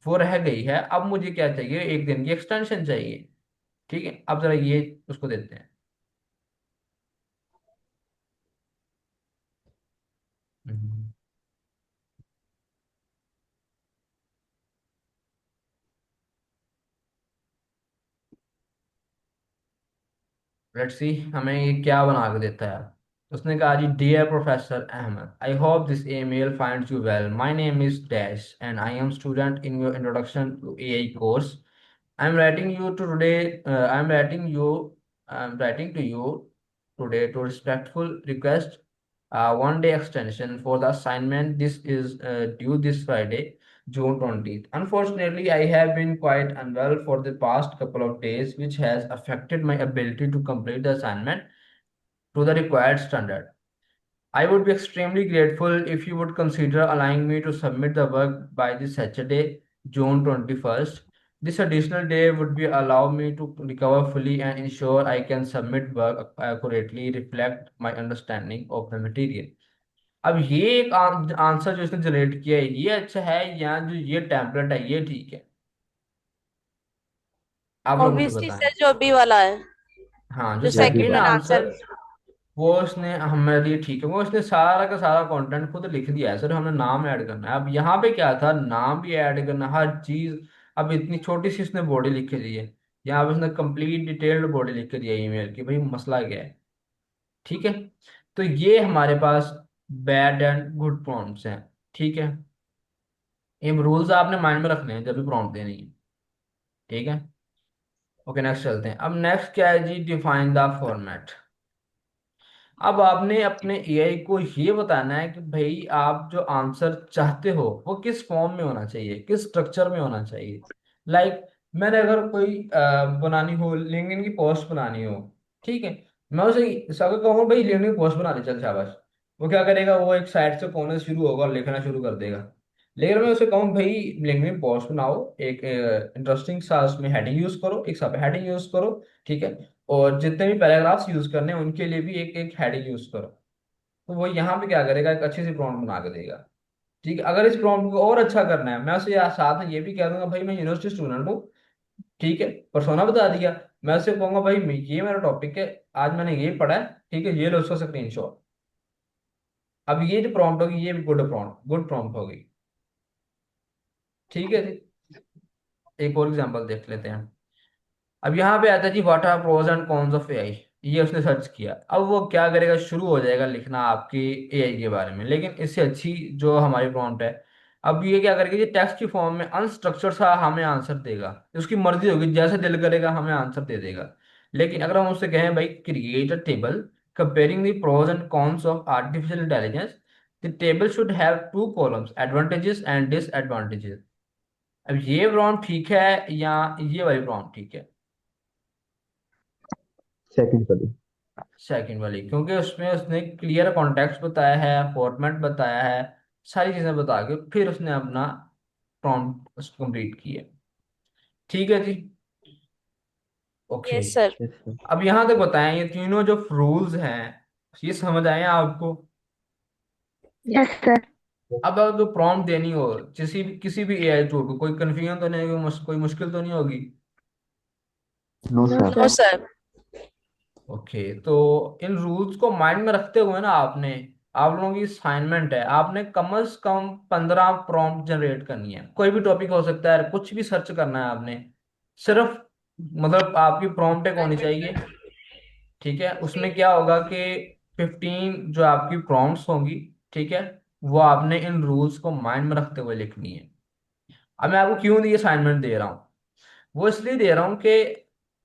वो रह गई है। अब मुझे क्या चाहिए, एक दिन की एक्सटेंशन चाहिए। ठीक है, अब जरा ये उसको देते हैं। लेट्स सी हमें ये क्या बना के देता है। उसने कहा जी, dear professor Ahmed, I hope this email finds you well, my name is dash and I am student in your introduction to AI course. I'm writing you to today. I'm writing you. I'm writing to you today to respectful request 1 day extension for the assignment. This is due this Friday, June 20th. Unfortunately, I have been quite unwell for the past couple of days, which has affected my ability to complete the assignment to the required standard. I would be extremely grateful if you would consider allowing me to submit the work by this Saturday, June 21st. This additional day would be allow me to recover fully and ensure I can submit work accurately, reflect my understanding of the material. अब ये एक आंसर जो इसने जनरेट किया है ये अच्छा है, या जो ये टेम्पलेट है ये ठीक है, आप लोग मुझे ऑब्वियसली बताएं। सर जो बी वाला है, हाँ, जो जो जो भी सेकंड सेकंड वाला। Answer, answer. वो उसने हमारे लिए ठीक है, वो उसने सारा का सारा कंटेंट खुद लिख दिया है, सर हमने नाम ऐड करना है। अब यहाँ पे क्या था, नाम भी ऐड करना, हर चीज। अब इतनी छोटी सी उसने बॉडी लिख के दी है, यहाँ पे उसने कंप्लीट डिटेल्ड बॉडी लिख के दिया ईमेल की, भाई मसला क्या है। ठीक है। तो ये हमारे पास बैड एंड गुड प्रॉम्प्ट्स हैं। ठीक है, ये रूल्स आपने माइंड में रखने हैं जब भी प्रॉम्प्ट देनी है। ठीक है। ओके, नेक्स्ट चलते हैं। अब नेक्स्ट क्या है जी, डिफाइन द फॉर्मेट। अब आपने अपने एआई को ये बताना है कि भाई आप जो आंसर चाहते हो वो किस फॉर्म में होना चाहिए, किस स्ट्रक्चर में होना चाहिए। लाइक मैंने अगर कोई बनानी हो, लिंक्डइन की पोस्ट बनानी हो, ठीक है, मैं उसे अगर कहूँगा भाई लिंक्डइन की पोस्ट बना दे, चल शाबाश, वो क्या करेगा, वो एक साइड से कोने से शुरू होगा और लिखना शुरू कर देगा। लेकिन मैं उसे कहूँ भाई लिंक्डइन पोस्ट बनाओ, एक इंटरेस्टिंग सा उसमें हेडिंग यूज करो, एक सब हेडिंग यूज करो, ठीक है, और जितने भी पैराग्राफ्स यूज करने हैं उनके लिए भी एक एक हेडिंग यूज करो। तो वो यहाँ पे क्या करेगा, एक अच्छी सी प्रॉम्प्ट बना के देगा। ठीक है, अगर इस प्रॉम्प्ट को और अच्छा करना है, मैं उसे साथ में ये भी कह दूंगा भाई मैं यूनिवर्सिटी स्टूडेंट हूँ, ठीक है, पर्सोना बता दिया। मैं उसे कहूंगा भाई ये मेरा टॉपिक है, आज मैंने ये पढ़ा है, ठीक है, ये लो उसका स्क्रीनशॉट। अब ये जो प्रॉम्प्ट होगी ये गुड प्रॉम्प्ट होगी। ठीक है जी। एक और एग्जांपल देख लेते हैं। अब यहाँ पे आता है जी, what are pros and cons of AI. ये उसने सर्च किया, अब वो क्या करेगा, शुरू हो जाएगा लिखना आपकी एआई के बारे में। लेकिन इससे अच्छी जो हमारी प्रॉम्प्ट है, अब ये क्या करेगा, ये टेक्स्ट की फॉर्म में अनस्ट्रक्चर्ड सा हमें आंसर देगा, उसकी मर्जी होगी, जैसे दिल करेगा हमें आंसर दे देगा। लेकिन अगर हम उससे कहें भाई create a table comparing the pros and cons of artificial intelligence, the table should have 2 columns, advantages and disadvantages. अब ये प्रॉम्प्ट ठीक है या ये वाली प्रॉम्प्ट ठीक है। सेकंड वाली। सेकंड वाली, क्योंकि उसमें उसने क्लियर कॉन्टेक्स्ट बताया है, फॉर्मेट बताया है, सारी चीजें बता के फिर उसने अपना प्रॉम्प्ट कंप्लीट किया। ठीक है जी। Okay. Yes, sir. Yes sir. अब यहाँ तक बताएं, ये तीनों जो रूल्स हैं ये समझ आए हैं आपको? Yes sir. अब अगर प्रॉम्प्ट देनी हो किसी भी एआई टूल को, कोई कंफ्यूजन तो नहीं होगी, कोई मुश्किल तो नहीं होगी? No no sir. No, sir. sir. Okay, तो इन रूल्स को माइंड में रखते हुए ना आपने, आप लोगों की असाइनमेंट है, आपने कम से कम 15 प्रॉम्प्ट जनरेट करनी है। कोई भी टॉपिक हो सकता है, कुछ भी सर्च करना है आपने। सिर्फ मतलब आपकी प्रॉम्प्ट एक होनी चाहिए। ठीक है, उसमें क्या होगा कि 15 जो आपकी प्रॉम्प्ट्स होंगी, ठीक है, वो आपने इन रूल्स को माइंड में रखते हुए लिखनी है। अब मैं आपको क्यों ये असाइनमेंट दे रहा हूँ? वो इसलिए दे रहा हूँ कि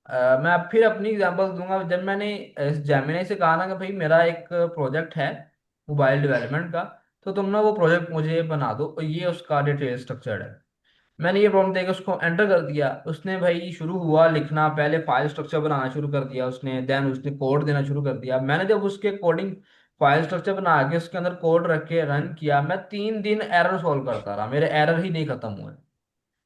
मैं अब फिर अपनी एग्जांपल दूंगा। जब मैंने इस जेमिनी से कहा ना कि भाई मेरा एक प्रोजेक्ट है मोबाइल डेवलपमेंट का, तो तुम ना वो प्रोजेक्ट मुझे बना दो और ये उसका डिटेल स्ट्रक्चर्ड है। मैंने ये प्रॉम्प्ट देकर उसको एंटर कर दिया, उसने भाई शुरू हुआ लिखना, पहले फाइल स्ट्रक्चर बनाना शुरू कर दिया उसने, देन उसने कोड देना शुरू कर दिया। मैंने जब उसके कोडिंग फाइल स्ट्रक्चर बना के उसके अंदर कोड रख के रन किया, मैं 3 दिन एरर सॉल्व करता रहा, मेरे एरर ही नहीं खत्म हुए।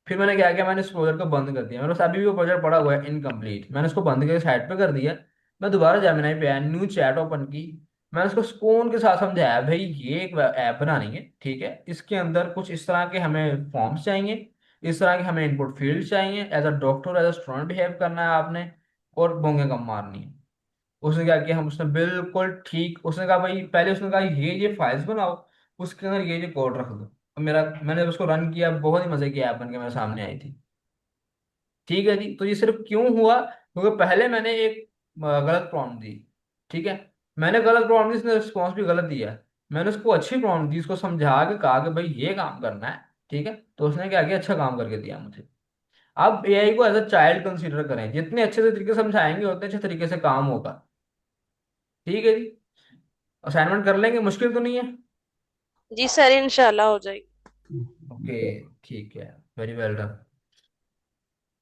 फिर मैंने क्या किया, मैंने इस प्रोजेक्ट को बंद कर दिया। मेरे पास अभी भी वो प्रोजेक्ट पड़ा हुआ है इनकम्प्लीट, मैंने उसको बंद करके साइड पे कर दिया। मैं दोबारा जेमिनी पे आया, न्यू चैट ओपन की, मैंने उसको सुकून के साथ समझाया, भाई ये एक ऐप बनानी है, ठीक है, इसके अंदर कुछ इस तरह के हमें फॉर्म्स चाहिए, इस तरह के हमें इनपुट फील्ड चाहिए, as a doctor as a student behave करना है आपने, और बोंगे कम मारनी है। उसने क्या किया, हम उसने बिल्कुल ठीक, उसने कहा भाई, पहले उसने कहा ये फाइल्स बनाओ, उसके अंदर ये कोड रख दो। और मैंने उसको रन किया, बहुत ही मजे की ऐप बन के मेरे सामने आई थी। ठीक है जी। तो ये सिर्फ क्यों हुआ, क्योंकि पहले मैंने एक गलत प्रॉम्प्ट दी। ठीक है, मैंने गलत प्रॉम्प्ट दी, उसने रिस्पॉन्स भी गलत दिया। मैंने उसको अच्छी प्रॉम्प्ट दी, उसको समझा के कहा कि भाई ये काम करना है, ठीक है, तो उसने क्या किया, अच्छा काम करके दिया मुझे। आप एआई को एज अ चाइल्ड कंसीडर करें, जितने अच्छे से तरीके से समझाएंगे उतने अच्छे तरीके से काम होगा। ठीक है जी। असाइनमेंट कर लेंगे, मुश्किल तो नहीं है? जी सर, इंशाल्लाह हो जाएगी। ओके, ठीक है, वेरी वेल डन।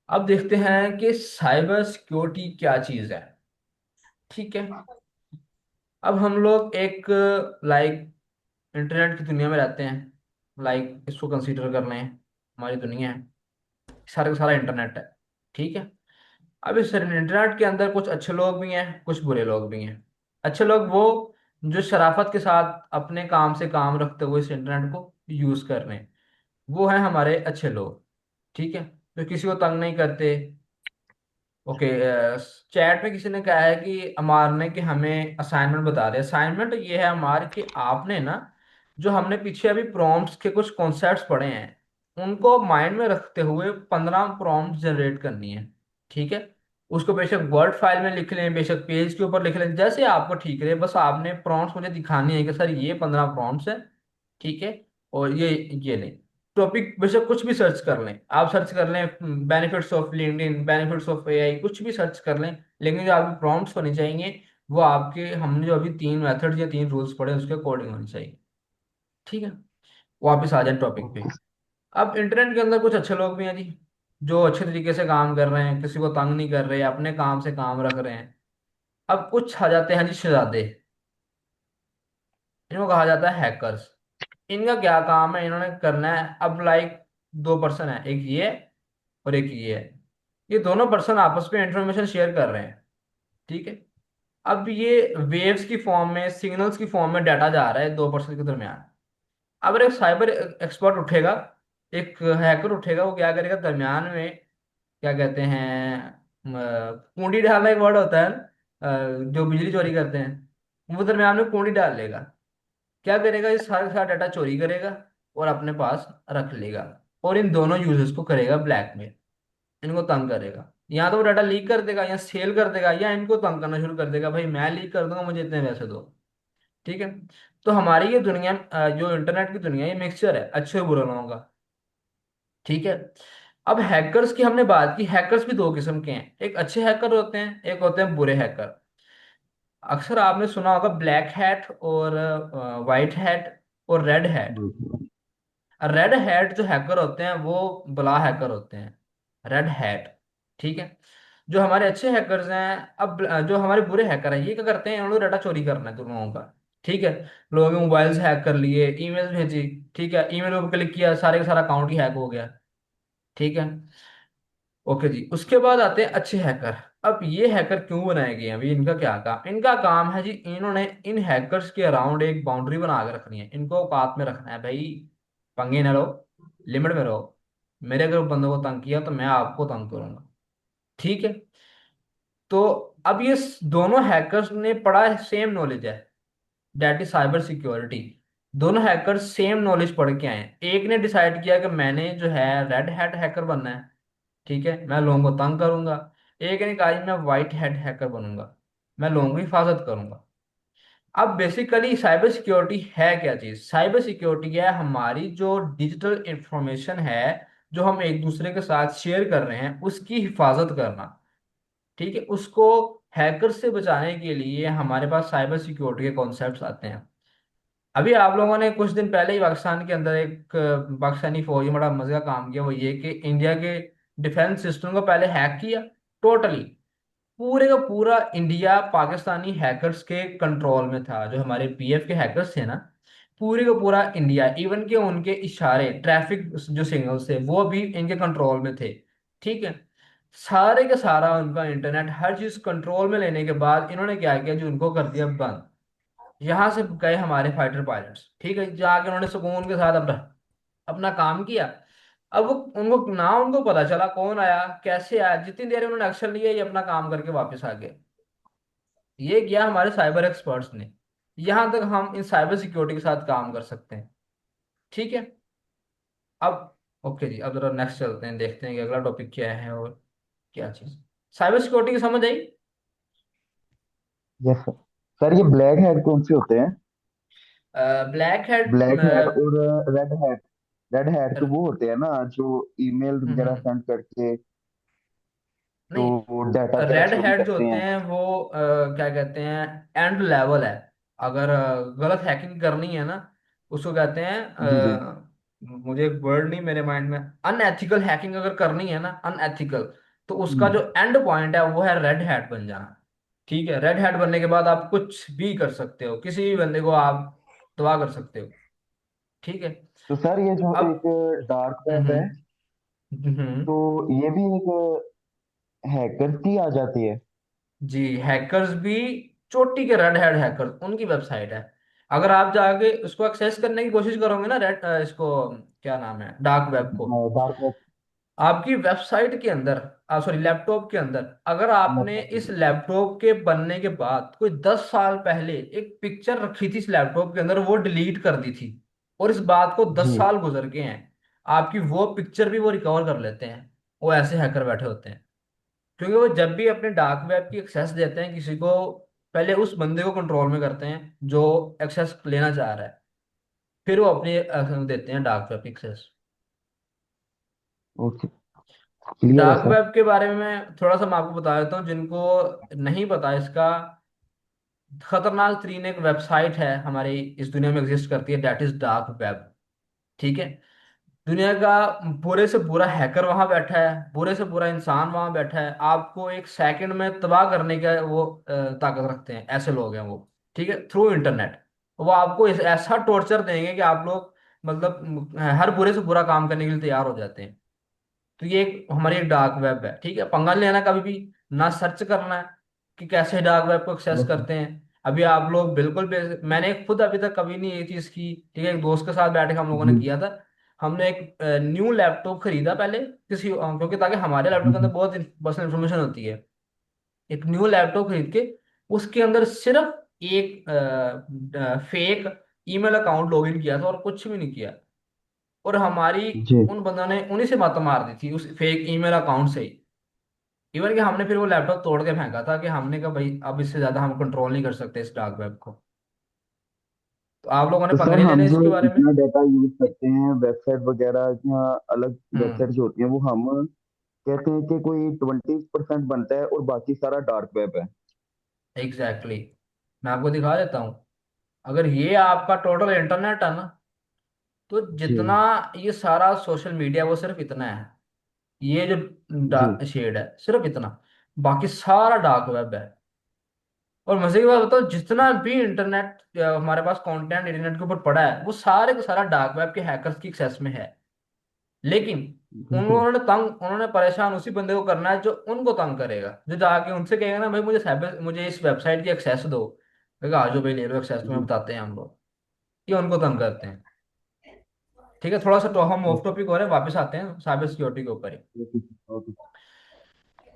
अब देखते हैं कि साइबर सिक्योरिटी क्या चीज़ है। ठीक है, अब हम लोग एक लाइक इंटरनेट की दुनिया में रहते हैं, लाइक इसको कंसीडर कर लें, हमारी दुनिया है, सारा का सारा इंटरनेट है। ठीक है, अब इस इंटरनेट के अंदर कुछ अच्छे लोग भी हैं, कुछ बुरे लोग भी हैं। अच्छे लोग वो जो शराफत के साथ अपने काम से काम रखते हुए इस इंटरनेट को यूज कर रहे हैं, वो हैं हमारे अच्छे लोग। ठीक है, जो किसी को तंग नहीं करते। ओके, चैट में किसी ने कहा है कि अमार ने कि हमें असाइनमेंट बता रहे, असाइनमेंट ये है अमार कि आपने ना, जो हमने पीछे अभी प्रॉम्प्ट्स के कुछ कॉन्सेप्ट्स पढ़े हैं, उनको माइंड में रखते हुए 15 प्रॉम्प्ट्स जनरेट करनी है। ठीक है, उसको बेशक वर्ड फाइल में लिख लें, बेशक पेज के ऊपर लिख लें, जैसे आपको ठीक रहे, बस आपने प्रॉम्प्ट्स मुझे दिखानी है कि सर ये 15 प्रॉम्प्ट्स है। ठीक है, और ये लें। टॉपिक बेशक कुछ भी सर्च कर लें, आप सर्च कर लें benefits of LinkedIn, benefits of AI, कुछ भी सर्च कर लें, लेकिन जो आपकी प्रॉम्प्ट्स होने चाहिए वो आपके, हमने जो अभी 3 मेथड्स या 3 रूल्स पढ़े उसके अकॉर्डिंग होनी चाहिए। ठीक है, वापस आ जाए टॉपिक पे। अब इंटरनेट के अंदर कुछ अच्छे लोग भी हैं जी, जो अच्छे तरीके से काम कर रहे हैं, किसी को तंग नहीं कर रहे, अपने काम से काम रख रहे हैं। अब कुछ आ जाते हैं जी शहजादे, इनको कहा जाता है हैकर्स। इनका क्या काम है, इन्होंने करना है, अब लाइक 2 पर्सन है, एक ये और एक ये है। ये दोनों पर्सन आपस में इंफॉर्मेशन शेयर कर रहे हैं। ठीक है, अब ये वेव्स की फॉर्म में, सिग्नल्स की फॉर्म में डाटा जा रहा है 2 पर्सन के दरमियान। अब एक साइबर एक्सपर्ट उठेगा, एक हैकर उठेगा, वो क्या करेगा, दरमियान में क्या कहते हैं, कुंडी डालना एक वर्ड होता है ना, जो बिजली चोरी करते हैं, वो दरमियान में कुंडी डाल लेगा। क्या करेगा, ये सारा का सारा डाटा चोरी करेगा और अपने पास रख लेगा, और इन दोनों यूजर्स को करेगा ब्लैकमेल, इनको तंग करेगा। या तो वो डाटा लीक कर देगा, या सेल कर देगा, या इनको तंग करना शुरू कर देगा, भाई मैं लीक कर दूंगा, मुझे इतने पैसे दो। ठीक है, तो हमारी ये दुनिया, जो इंटरनेट की दुनिया, ये मिक्सचर है अच्छे और बुरे लोगों का। ठीक है, अब हैकर्स की हमने बात की, हैकर्स भी 2 किस्म के हैं, एक अच्छे हैकर होते हैं, एक होते हैं बुरे हैकर। अक्सर आपने सुना होगा ब्लैक हैट और वाइट हैट और रेड हैट। रेड हैट जो हैकर होते हैं वो बला हैकर होते हैं, रेड हैट। ठीक है, जो हमारे अच्छे हैकर्स हैं, अब जो हमारे बुरे हैकर हैं, ये क्या करते हैं, उन्होंने डाटा चोरी करना है तुम लोगों का। ठीक है, लोगों के मोबाइल से हैक कर लिए, ईमेल भेजी, ठीक है, ईमेल पर क्लिक किया, सारे का सारा अकाउंट ही हैक हो गया। ठीक है, ओके जी। उसके बाद आते हैं अच्छे हैकर। अब ये हैकर क्यों बनाए गए हैं, अभी इनका क्या काम, इनका काम है जी, इन्होंने इन हैकर्स के अराउंड एक बाउंड्री बना के रखनी है, इनको औकात में रखना है भाई। पंगे न लो, लिमिट में रहो। मेरे अगर बंदों को तंग किया तो मैं आपको तंग करूंगा। ठीक है। तो अब ये दोनों हैकर्स ने पढ़ा सेम नॉलेज है, डेट इज साइबर सिक्योरिटी। दोनों हैकर्स सेम नॉलेज पढ़ के आए हैं। एक ने डिसाइड किया कि मैंने जो है रेड हैट हैकर बनना है, ठीक है, मैं लोगों को तंग करूंगा। एक ने कहा जी मैं वाइट हैट हैकर बनूंगा, मैं लोगों की हिफाजत करूंगा। अब बेसिकली साइबर सिक्योरिटी है क्या चीज, साइबर सिक्योरिटी है हमारी जो डिजिटल इंफॉर्मेशन है, जो हम एक दूसरे के साथ शेयर कर रहे हैं, उसकी हिफाजत करना। ठीक है, उसको हैकर से बचाने के लिए हमारे पास साइबर सिक्योरिटी के कॉन्सेप्ट्स आते हैं। अभी आप लोगों ने कुछ दिन पहले ही पाकिस्तान के अंदर एक पाकिस्तानी फौजी में बड़ा मजे का काम किया, वो ये कि इंडिया के डिफेंस सिस्टम को पहले हैक किया टोटली। पूरे का पूरा इंडिया पाकिस्तानी हैकर्स के कंट्रोल में था, जो हमारे पीएफ के हैकर्स थे ना, पूरे का पूरा इंडिया, इवन के उनके इशारे, ट्रैफिक जो सिग्नल्स थे वो भी इनके कंट्रोल में थे। ठीक है, सारे का सारा उनका इंटरनेट हर चीज कंट्रोल में लेने के बाद इन्होंने क्या किया जी, उनको कर दिया बंद। यहाँ से गए हमारे फाइटर पायलट्स, ठीक है, जाके उन्होंने सुकून के साथ अपना अपना काम किया। अब वो उनको ना उनको पता चला कौन आया कैसे आया, जितनी देर में उन्होंने एक्शन लिया ये अपना काम करके वापस आ गए। ये किया हमारे साइबर एक्सपर्ट्स ने। यहां तक हम इन साइबर सिक्योरिटी के साथ काम कर सकते हैं। ठीक है। अब ओके जी, अब जरा नेक्स्ट चलते हैं, देखते हैं कि अगला टॉपिक क्या है और क्या चीज। साइबर सिक्योरिटी की समझ आई? Yes sir. सर ये ब्लैक हेड कौन से होते हैं? ब्लैक हेड ब्लैक हेड और रेड हेड। रेड हेड तो वो होते हैं ना जो ईमेल वगैरह नहीं, सेंड करके नहीं, तो डाटा वगैरह रेड चोरी हैट जो करते होते हैं। हैं वो क्या कहते हैं, एंड लेवल है। अगर गलत हैकिंग करनी है ना, उसको कहते हैं जी जी। मुझे एक वर्ड नहीं मेरे माइंड में, अनएथिकल हैकिंग अगर करनी है ना, अनएथिकल, तो उसका हम्म, जो एंड पॉइंट है वो है रेड हैट बन जाना। ठीक है, रेड हैट बनने के बाद आप कुछ भी कर सकते हो, किसी भी बंदे को आप तबाह कर सकते हो। ठीक है। तो सर ये जो अब एक डार्क वेब है हम्म हम्म तो ये भी एक हैकर की आ जाती है? जी, हैकर्स भी, चोटी के रेड हैट हैकर्स उनकी वेबसाइट है। अगर आप जाके उसको एक्सेस करने की कोशिश करोगे ना, रेड इसको क्या नाम है, डार्क वेब को, डार्क वेब। आपकी वेबसाइट के अंदर, सॉरी लैपटॉप के अंदर, अगर आपने लैपटॉप इस में। लैपटॉप के बनने के बाद कोई 10 साल पहले एक पिक्चर रखी थी इस लैपटॉप के अंदर, वो डिलीट कर दी थी, और इस बात को दस जी। साल गुजर गए हैं, आपकी वो पिक्चर भी वो रिकवर कर लेते हैं। वो ऐसे हैकर बैठे होते हैं, क्योंकि वो जब भी अपने डार्क वेब की एक्सेस देते हैं किसी को, पहले उस बंदे को कंट्रोल में करते हैं जो एक्सेस लेना चाह रहा है, फिर वो अपने देते हैं dark web access. Okay. Clear है डार्क सर। वेब के बारे में मैं थोड़ा सा मैं आपको बता देता हूँ जिनको नहीं पता इसका। खतरनाक तरीन एक वेबसाइट है हमारी इस दुनिया में एग्जिस्ट करती है, डेट इज डार्क वेब। ठीक है, दुनिया का बुरे से बुरा हैकर वहां बैठा है, बुरे से बुरा इंसान वहां बैठा है, आपको एक सेकंड में तबाह करने का वो ताकत रखते हैं, ऐसे लोग हैं वो। ठीक है, थ्रू इंटरनेट वो आपको ऐसा टॉर्चर देंगे कि आप लोग मतलब हर बुरे से बुरा काम करने के लिए तैयार हो जाते हैं। तो ये एक हमारी एक डार्क वेब है। ठीक है, पंगा नहीं लेना कभी भी, ना सर्च करना है कि कैसे डार्क वेब को एक्सेस यस सर। करते हैं। अभी आप लोग बिल्कुल मैंने खुद अभी तक कभी नहीं ये चीज की। ठीक है, एक दोस्त के साथ बैठ के हम लोगों ने जी। किया था। हमने एक न्यू लैपटॉप खरीदा पहले किसी क्योंकि ताकि हमारे लैपटॉप के अंदर हम्म, बहुत पर्सनल इन्फॉर्मेशन होती है। एक न्यू लैपटॉप खरीद के उसके अंदर सिर्फ एक फेक ईमेल अकाउंट लॉगिन किया था और कुछ भी नहीं किया। और हमारी जी। उन बंदों ने उन्हीं से मत मार दी थी उस फेक ईमेल अकाउंट से ही। इवन कि हमने फिर वो लैपटॉप तोड़ के फेंका था कि हमने कहा भाई अब इससे ज्यादा हम कंट्रोल नहीं कर सकते इस डार्क वेब को। तो आप लोगों ने तो पंगे सर नहीं हम लेने जो इसके बारे में। इतना डाटा यूज करते हैं वेबसाइट वगैरह या अलग हम्म वेबसाइट जो होती हैं वो हम कहते हैं कि कोई 20% बनता है और बाकी सारा डार्क वेब है। Exactly exactly। मैं आपको दिखा देता हूँ। अगर ये आपका टोटल इंटरनेट है ना, तो जी जितना ये सारा सोशल मीडिया वो सिर्फ इतना है, ये जी। जो शेड है सिर्फ इतना। बाकी सारा डार्क वेब है। और मजे की बात बताओ, जितना भी इंटरनेट हमारे पास कंटेंट इंटरनेट के ऊपर पड़ा है वो सारे का सारा डार्क वेब के हैकर्स की एक्सेस में है। लेकिन बिल्कुल। उन्होंने परेशान उसी बंदे को करना है जो उनको तंग करेगा, जो जाके उनसे कहेगा ना भाई मुझे साइबर मुझे इस वेबसाइट की एक्सेस दो, कहेगा आ जाओ भाई ले लो एक्सेस, तुम्हें जी। बताते हैं हम लोग। ये उनको तंग करते हैं। ठीक है, थोड़ा सा तो हम ऑफ टॉपिक हो रहे हैं, वापस आते हैं साइबर सिक्योरिटी के ऊपर ही। ओके। ओके।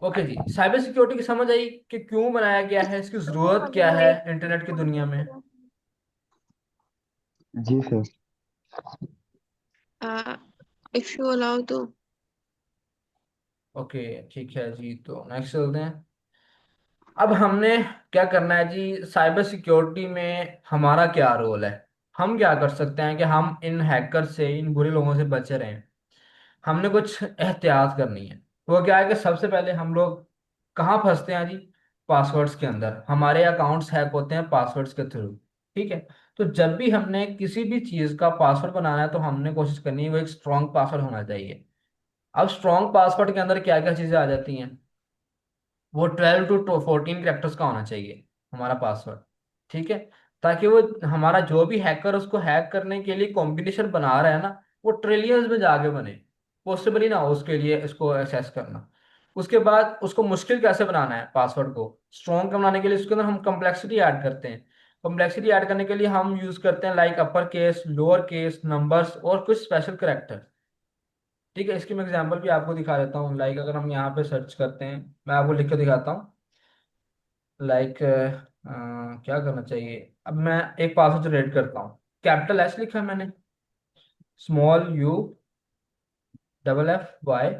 ओके जी, साइबर सिक्योरिटी की समझ आई कि क्यों बनाया गया है, इसकी जरूरत क्या है इंटरनेट की दुनिया में। जी सर। इफ यू अलाउ तो। ओके ठीक है जी, तो नेक्स्ट चलते हैं। अब हमने क्या करना है जी, साइबर सिक्योरिटी में हमारा क्या रोल है, हम क्या कर सकते हैं कि हम इन हैकर से, इन बुरे लोगों से बचे रहें। हमने कुछ एहतियात करनी है। वो क्या है कि सबसे पहले हम लोग कहाँ फंसते हैं जी, पासवर्ड्स के अंदर। हमारे अकाउंट्स हैक होते हैं पासवर्ड्स के थ्रू। ठीक है, तो जब भी हमने किसी भी चीज़ का पासवर्ड बनाना है तो हमने कोशिश करनी है वो एक स्ट्रॉन्ग पासवर्ड होना चाहिए। अब स्ट्रॉन्ग पासवर्ड के अंदर क्या क्या चीज़ें आ जाती हैं, वो 12 to 14 कैरेक्टर्स का होना चाहिए हमारा पासवर्ड। ठीक है, ताकि वो हमारा जो भी हैकर उसको हैक करने के लिए कॉम्बिनेशन बना रहा है ना, वो ट्रिलियंस में जाके बने, पॉसिबल ही ना हो उसके लिए इसको एक्सेस करना। उसके बाद उसको मुश्किल कैसे बनाना है पासवर्ड को स्ट्रॉन्ग बनाने के लिए, उसके अंदर हम कम्प्लेक्सिटी ऐड करते हैं। कम्प्लेक्सिटी ऐड करने के लिए हम यूज करते हैं like upper case, lower case, numbers और कुछ स्पेशल करेक्टर। ठीक है, इसकी मैं एग्जांपल भी आपको दिखा देता हूँ। लाइक अगर हम यहाँ पे सर्च करते हैं, मैं आपको लिख के दिखाता हूँ। लाइक क्या करना चाहिए, अब मैं एक पासवर्ड जनरेट करता हूँ। कैपिटल एस लिखा है मैंने, SmallU, FF, Y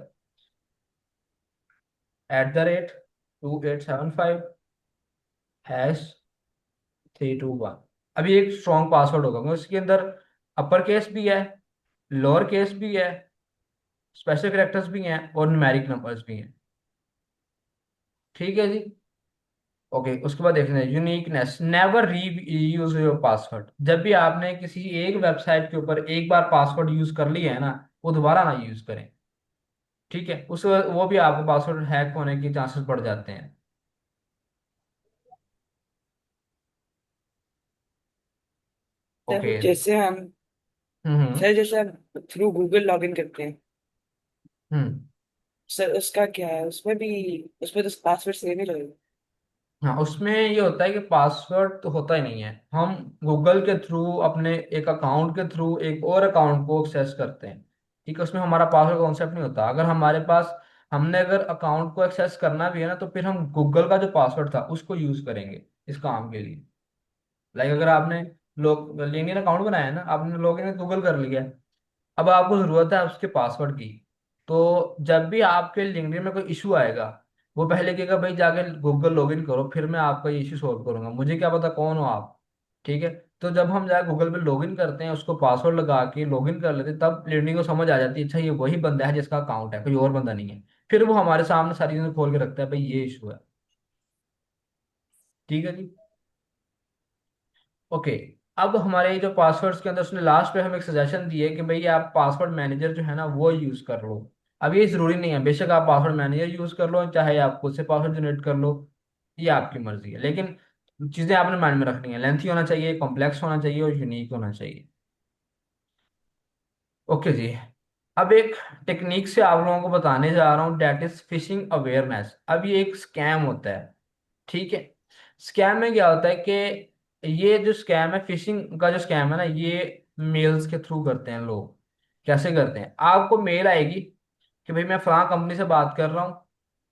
@2875 #321। अभी एक स्ट्रॉन्ग पासवर्ड होगा क्योंकि इसके अंदर अपर केस भी है, लोअर केस भी है, स्पेशल करेक्टर्स भी हैं और न्यूमेरिक नंबर्स भी हैं। ठीक है जी। ओके, उसके बाद देखना है यूनिकनेस, नेवर री यूज योर पासवर्ड। जब भी आपने किसी एक वेबसाइट के ऊपर एक बार पासवर्ड यूज कर लिया है ना, वो दोबारा ना यूज करें। ठीक है, उस वो भी आपको पासवर्ड हैक होने के चांसेस बढ़ जाते हैं। ओके। सर जैसे हम हम्म सर जैसे हम थ्रू गूगल लॉगिन करते हैं, हम्म सर उसका क्या है, उसमें तो पासवर्ड सेम ही रहेगा। हाँ, उसमें ये होता है कि पासवर्ड तो होता ही नहीं है। हम गूगल के थ्रू अपने एक अकाउंट के थ्रू एक और अकाउंट को एक्सेस करते हैं। ठीक है, उसमें हमारा पासवर्ड कॉन्सेप्ट नहीं होता। अगर हमारे पास हमने अगर अकाउंट को एक्सेस करना भी है ना, तो फिर हम गूगल का जो पासवर्ड था उसको यूज करेंगे इस काम के लिए। लाइक अगर आपने लोग लिंक्डइन अकाउंट बनाया है ना, आपने लॉग इन गूगल कर लिया, अब आपको जरूरत है उसके पासवर्ड की, तो जब भी आपके लिंक्डइन में कोई इशू आएगा, वो पहले कहेगा भाई जाके गूगल लॉगिन करो, फिर मैं आपका ये इशू सॉल्व करूंगा, मुझे क्या पता कौन हो आप। ठीक है, तो जब हम जाके गूगल पे लॉगिन करते हैं, उसको पासवर्ड लगा के लॉगिन कर लेते हैं, तब लिंक्डइन को समझ आ जाती है अच्छा ये वही बंदा है जिसका अकाउंट है, कोई और बंदा नहीं है। फिर वो हमारे सामने सारी चीजें खोल के रखता है भाई ये इशू है। ठीक है जी। ओके, अब हमारे जो पासवर्ड्स के अंदर उसने लास्ट पे हमें एक सजेशन दी है कि भाई आप पासवर्ड मैनेजर जो है ना वो यूज कर लो। अब ये जरूरी नहीं है, बेशक आप पासवर्ड मैनेजर यूज कर लो चाहे आप खुद से पासवर्ड जनरेट कर लो, ये आपकी मर्जी है। लेकिन चीजें आपने माइंड में रखनी है, लेंथी होना चाहिए, कॉम्प्लेक्स होना चाहिए और यूनिक होना चाहिए। ओके जी, अब एक टेक्निक से आप लोगों को बताने जा रहा हूँ, डेट इज फिशिंग अवेयरनेस। अब ये एक स्कैम होता है। ठीक है, स्कैम में क्या होता है कि ये जो स्कैम है, फिशिंग का जो स्कैम है ना, ये मेल्स के थ्रू करते हैं लोग। कैसे करते हैं, आपको मेल आएगी कि भाई मैं फलां कंपनी से बात कर रहा हूँ,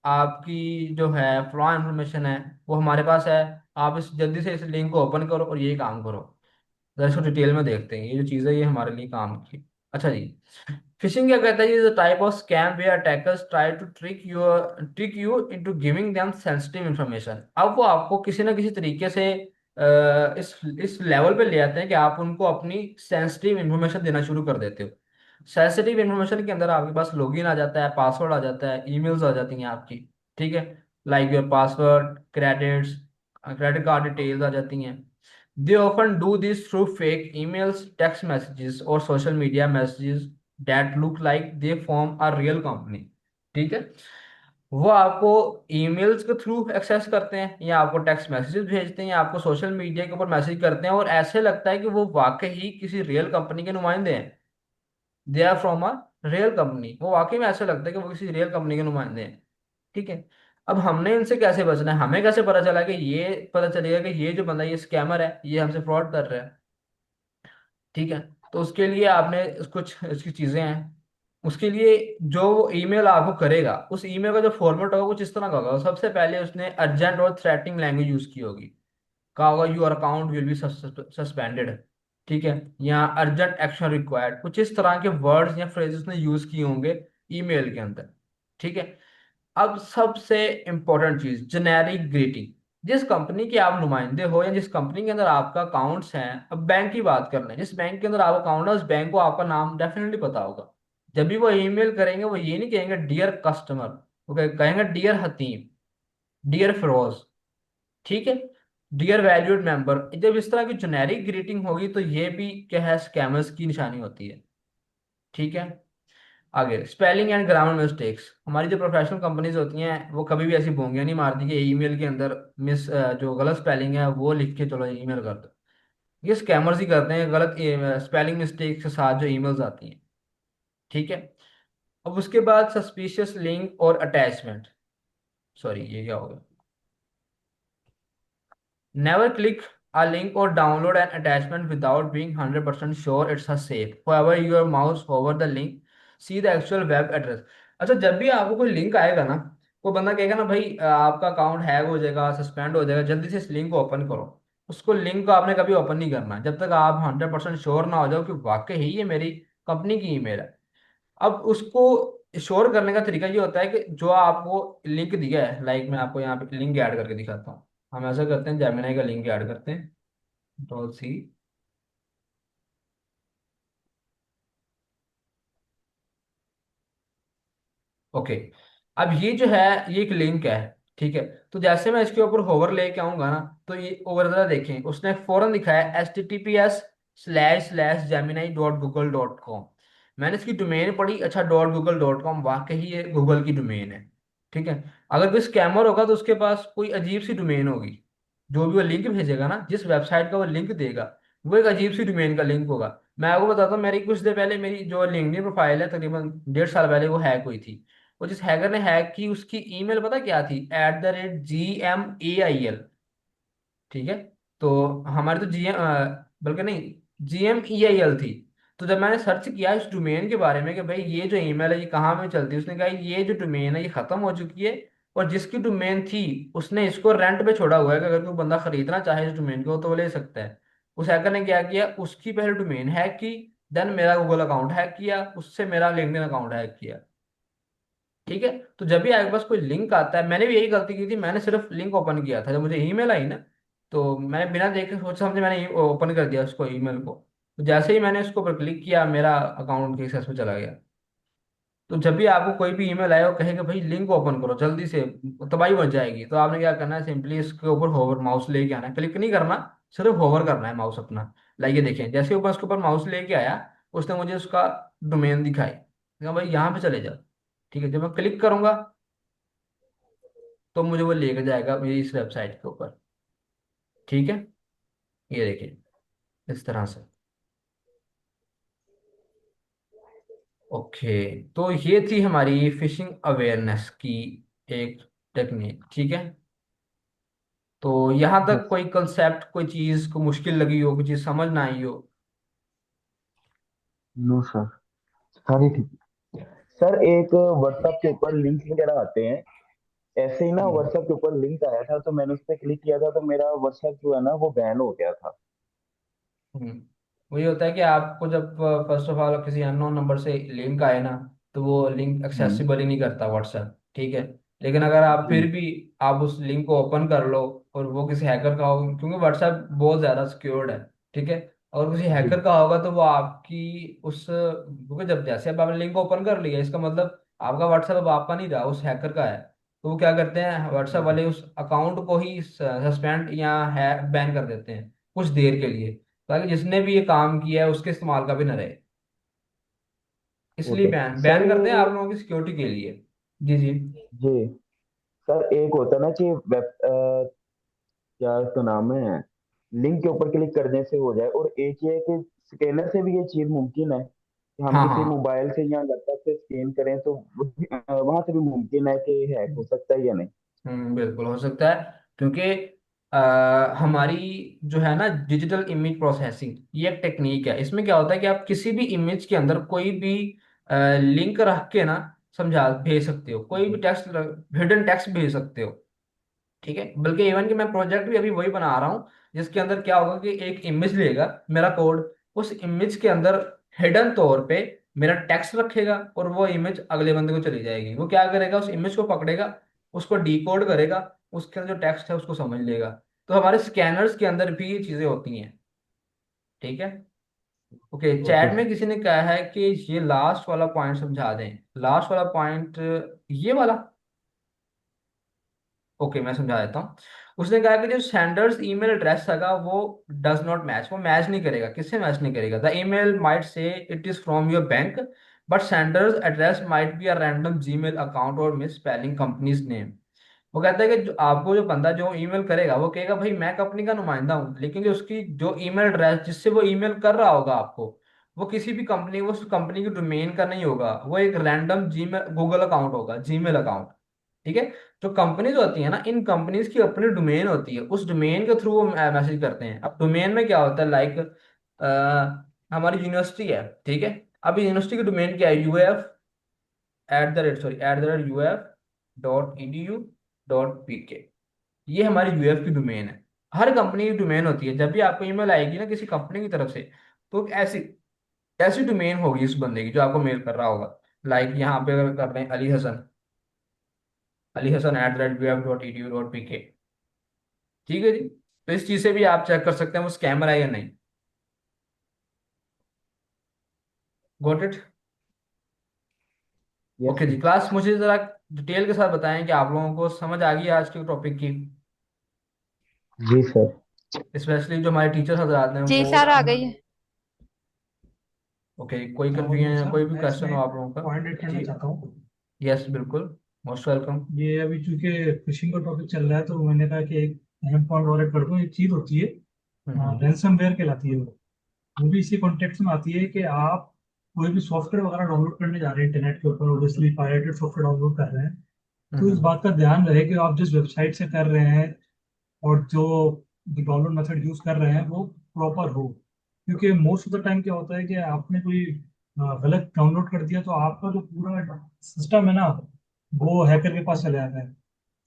आपकी जो है फलां इंफॉर्मेशन है वो हमारे पास है, आप इस जल्दी से इस लिंक को ओपन करो और ये काम करो। जरा इसको डिटेल में देखते हैं, ये जो चीज़ है ये हमारे लिए काम की। अच्छा जी, फिशिंग क्या कहता है, ये type of scam where attackers try to trick you into giving them sensitive information. अब वो आपको किसी ना किसी तरीके से इस लेवल पे ले आते हैं कि आप उनको अपनी सेंसिटिव इंफॉर्मेशन देना शुरू कर देते हो। सेंसिटिव इंफॉर्मेशन के अंदर आपके पास लॉगिन आ जाता है, पासवर्ड आ जाता है, ईमेल्स आ जाती हैं आपकी। ठीक है, like your password, credit card details आ जाती हैं। They often do this through fake emails, text messages, or social media messages that look like they form a real company. ठीक है, वो आपको ईमेल्स के थ्रू एक्सेस करते हैं, या आपको टेक्स्ट मैसेजेस भेजते हैं, या आपको सोशल मीडिया के ऊपर मैसेज करते हैं, और ऐसे लगता है कि वो वाकई ही किसी रियल कंपनी के नुमाइंदे हैं। They are from a real company, वो वाकई में ऐसा लगता है कि वो किसी रियल कंपनी के नुमाइंदे हैं। ठीक है। अब हमने इनसे कैसे बचना है, हमें कैसे पता चला कि ये पता चलेगा कि ये जो बंदा ये स्कैमर है, ये हमसे फ्रॉड कर रहा है। ठीक है। तो उसके लिए आपने कुछ इसकी चीजें हैं। उसके लिए जो ईमेल आपको करेगा, उस ईमेल का जो फॉर्मेट होगा कुछ इस तरह का होगा। सबसे पहले उसने अर्जेंट और थ्रेटनिंग लैंग्वेज यूज की होगी। कहा होगा your account will be suspended. ठीक है। या अर्जेंट एक्शन रिक्वायर्ड, कुछ इस तरह के वर्ड्स या फ्रेजेस ने यूज किए होंगे ईमेल के अंदर। ठीक है। अब सबसे इंपॉर्टेंट चीज, जेनेरिक ग्रीटिंग। जिस कंपनी के आप नुमाइंदे हो या जिस कंपनी के अंदर आपका अकाउंट्स हैं, अब बैंक की बात कर लें, जिस बैंक के अंदर आपका अकाउंट है उस बैंक को आपका नाम डेफिनेटली पता होगा। जब भी वो ईमेल करेंगे वो ये नहीं कहेंगे डियर कस्टमर, वो कहेंगे डियर हतीम, डियर फिरोज। ठीक है। Dear valued member. जब इस तरह की जेनेरिक ग्रीटिंग होगी तो ये भी क्या है, स्कैमर्स की निशानी होती है। ठीक है। आगे, स्पेलिंग एंड ग्रामर मिस्टेक्स। हमारी जो प्रोफेशनल कंपनीज होती हैं वो कभी भी ऐसी बोंगियां नहीं मारती कि ईमेल के अंदर जो गलत स्पेलिंग है वो लिख के चलो ईमेल कर दो। ये स्कैमर्स ही करते हैं, गलत स्पेलिंग मिस्टेक के साथ जो ईमेल्स आती हैं। ठीक है। अब उसके बाद सस्पिशियस लिंक और अटैचमेंट। सॉरी, ये क्या होगा? Never click a link or download an attachment without being 100% sure it's a safe. However, your mouse over the link, see the actual web address. अच्छा, जब भी आपको कोई लिंक आएगा ना, कोई बंदा कहेगा ना भाई आपका अकाउंट हैक हो जाएगा, सस्पेंड हो जाएगा, जल्दी से इस लिंक को ओपन करो। उसको लिंक को आपने कभी ओपन नहीं करना जब तक आप 100% श्योर ना हो जाओ कि वाकई ही ये मेरी कंपनी की ईमेल है। अब उसको श्योर करने का तरीका ये होता है कि जो आपको लिंक दिया है, लाइक मैं आपको यहाँ पे लिंक ऐड करके दिखाता हूँ। हम ऐसा करते हैं, जेमिनाई का लिंक ऐड करते हैं, कंट्रोल सी। ओके। अब ये जो है, ये एक लिंक है। ठीक है। तो जैसे मैं इसके ऊपर होवर लेके आऊंगा ना, तो ये ओवर जरा देखें, उसने फौरन दिखाया https://gemini.google.com। मैंने इसकी डोमेन पढ़ी, अच्छा .google.com, वाकई ये गूगल की डोमेन है। ठीक है। अगर कोई स्कैमर होगा तो उसके पास कोई अजीब सी डोमेन होगी। जो भी वो लिंक भेजेगा ना, जिस वेबसाइट का वो लिंक देगा, वो एक अजीब सी डोमेन का लिंक होगा। मैं आपको बताता हूँ, मेरी कुछ देर पहले मेरी जो लिंक्डइन प्रोफाइल है, तकरीबन 1.5 साल पहले वो हैक हुई थी। और जिस हैकर ने हैक की उसकी ईमेल पता क्या थी, @GMAIL। ठीक है। तो हमारे तो GM, बल्कि नहीं, GMEIL थी। तो जब मैंने सर्च किया इस डोमेन के बारे में कि भाई ये जो ईमेल है ये कहाँ में चलती है, उसने कहा ये जो डोमेन है ये खत्म हो चुकी है, और जिसकी डोमेन थी उसने इसको रेंट पे छोड़ा हुआ है कि अगर कोई बंदा खरीदना चाहे इस डोमेन को तो वो ले सकता है। उस हैकर ने क्या किया, उसकी पहले डोमेन हैक की, देन मेरा गूगल अकाउंट हैक किया, उससे मेरा लिंक्डइन अकाउंट हैक किया। ठीक है। तो जब भी आपके पास कोई लिंक आता है, मैंने भी यही गलती की थी, मैंने सिर्फ लिंक ओपन किया था जब मुझे ईमेल आई ना, तो मैंने बिना देखे सोच समझे मैंने ओपन कर दिया उसको, ईमेल को। तो जैसे ही मैंने उसके ऊपर क्लिक किया मेरा अकाउंट के सक्सेस में चला गया। तो जब भी आपको कोई भी ईमेल आए वो कहेगा भाई लिंक ओपन करो जल्दी से, तबाही मच जाएगी, तो आपने क्या करना है, सिंपली इसके ऊपर होवर माउस लेके आना है, क्लिक नहीं करना, सिर्फ होवर करना है माउस अपना। लाइए देखें, जैसे ऊपर उसके ऊपर माउस लेके आया, उसने मुझे उसका डोमेन दिखाई, कहा भाई यहाँ पे चले जाओ। ठीक है। जब मैं क्लिक करूंगा तो मुझे वो लेके जाएगा मेरी इस वेबसाइट के ऊपर। ठीक है। ये देखिए, इस तरह से। ओके। तो ये थी हमारी फिशिंग अवेयरनेस की एक टेक्निक। ठीक है। तो यहाँ तक यस। कोई कंसेप्ट, कोई चीज को मुश्किल लगी हो, कोई चीज समझ ना आई हो? नो सर, सारी ठीक। सर एक व्हाट्सएप के ऊपर लिंक वगैरह आते हैं, ऐसे ही ना हम्म। व्हाट्सएप के ऊपर लिंक आया था तो मैंने उस पर क्लिक किया था तो मेरा व्हाट्सएप जो है ना वो बैन हो गया था। हम्म। वही होता है कि आपको जब फर्स्ट ऑफ ऑल किसी अननोन नंबर से लिंक आए ना, तो वो लिंक हम्म। एक्सेसिबल ही नहीं करता व्हाट्सएप। ठीक है। लेकिन अगर आप जी। फिर भी आप उस लिंक को ओपन कर लो, और वो किसी हैकर का हो, क्योंकि व्हाट्सएप बहुत ज़्यादा सिक्योर्ड है। ठीक है। और किसी जी। हैकर का होगा तो वो आपकी उस, क्योंकि जब जैसे अब आपने लिंक ओपन कर लिया, इसका मतलब आपका व्हाट्सएप अब आपका नहीं रहा, उस हैकर का है। तो वो क्या करते हैं, व्हाट्सएप जी। वाले उस अकाउंट को ही सस्पेंड या है बैन कर देते हैं कुछ देर के लिए, ताकि जिसने भी ये काम किया है उसके इस्तेमाल का भी ना रहे। इसलिए ओके बैन सर बैन करते हैं ये। आप लोगों की सिक्योरिटी के लिए। जी जी। जी सर एक होता है ना कि क्या उसका नाम है, लिंक के ऊपर क्लिक करने से हो जाए, और एक ये है कि स्कैनर से भी ये चीज मुमकिन है कि हम हाँ किसी हाँ। मोबाइल से या लैपटॉप से स्कैन करें तो वहां से भी मुमकिन है कि हैक हो सकता है या नहीं। बिल्कुल हो सकता है, क्योंकि हमारी जो है ना डिजिटल इमेज प्रोसेसिंग, ये एक टेक्निक है। इसमें क्या होता है कि आप किसी भी इमेज के अंदर कोई भी लिंक रख के ना समझा भेज सकते हो, कोई भी टेक्स्ट, हिडन टेक्स्ट भेज सकते हो। ठीक है, बल्कि इवन कि मैं प्रोजेक्ट भी अभी वही बना रहा हूँ, जिसके अंदर क्या होगा कि एक इमेज लेगा मेरा कोड, उस इमेज के अंदर हिडन तौर पे मेरा टेक्स्ट रखेगा, और वो इमेज अगले बंदे को चली जाएगी। वो क्या करेगा, उस इमेज को पकड़ेगा, उसको डिकोड करेगा, उसके अंदर जो टेक्स्ट है उसको समझ लेगा। तो हमारे स्कैनर्स के अंदर भी ये चीजें होती हैं। ठीक है। ओके, ओके चैट में किसी ने कहा है कि ये लास्ट वाला पॉइंट समझा दें। लास्ट वाला पॉइंट ये वाला। ओके, मैं समझा देता हूँ। उसने कहा कि जो सेंडर्स ईमेल एड्रेस हैगा वो डज नॉट मैच, वो मैच नहीं करेगा। किससे मैच नहीं करेगा? The email might say it is from your bank, but sender's address might be a random Gmail account और मिस स्पेलिंग कंपनीज नेम। वो कहता है कि जो आपको जो बंदा जो ईमेल करेगा वो कहेगा भाई मैं कंपनी का नुमाइंदा हूँ, लेकिन जो उसकी जो ईमेल एड्रेस जिससे वो ईमेल कर रहा होगा आपको, वो किसी भी कंपनी, उस कंपनी की डोमेन का नहीं होगा, वो एक रैंडम जीमेल गूगल अकाउंट होगा, जीमेल अकाउंट। ठीक है। जो कंपनीज होती है ना, इन कंपनीज की अपनी डोमेन होती है, उस डोमेन के थ्रू वो मैसेज करते हैं। अब डोमेन में क्या होता है, लाइक हमारी यूनिवर्सिटी है, ठीक है। अब यूनिवर्सिटी की डोमेन क्या है, यूएफ @ UF.edu.pk। ये हमारी यूएफ की डोमेन है। हर कंपनी की डोमेन होती है। जब भी आपको ईमेल आएगी ना किसी कंपनी की तरफ से, तो एक ऐसी ऐसी डोमेन होगी उस बंदे की जो आपको मेल कर रहा होगा। लाइक यहाँ पे अगर कर रहे हैं अली हसन @UF.edu.pk। ठीक है जी। तो इस चीज से भी आप चेक कर सकते हैं वो स्कैमर है या नहीं। Got it. यस ओके जी, सर। क्लास मुझे जरा डिटेल के साथ बताएं कि आप लोगों को समझ आ गई आज के टॉपिक की। जी सर। स्पेशली जो हमारे टीचर हजरात हैं जी वो। सर, आ गई है। ओके, कोई अस्सलाम वालेकुम कंफ्यूजन, सर। कोई भी मैं क्वेश्चन इसमें हो एक आप लोगों का? पॉइंट ऐड करना जी। चाहता हूँ। यस बिल्कुल, मोस्ट वेलकम। ये अभी चूंकि फिशिंग का टॉपिक चल रहा है तो मैंने कहा कि एक अहम पॉइंट और ऐड कर दूँ। एक चीज़ होती है, हम्म रैंसमवेयर कहलाती है। वो भी इसी कॉन्टेक्स्ट में आती है कि आप कोई भी सॉफ्टवेयर वगैरह डाउनलोड करने जा रहे हैं इंटरनेट के ऊपर, ओबियसली पायरेटेड सॉफ्टवेयर डाउनलोड कर रहे हैं, तो इस हम्म बात का ध्यान रहे कि आप जिस वेबसाइट से कर रहे हैं और जो डाउनलोड मेथड यूज कर रहे हैं वो प्रॉपर हो। क्योंकि मोस्ट ऑफ द टाइम क्या होता है कि आपने कोई गलत डाउनलोड कर दिया तो आपका जो पूरा सिस्टम है ना, वो हैकर के पास चले जाता है।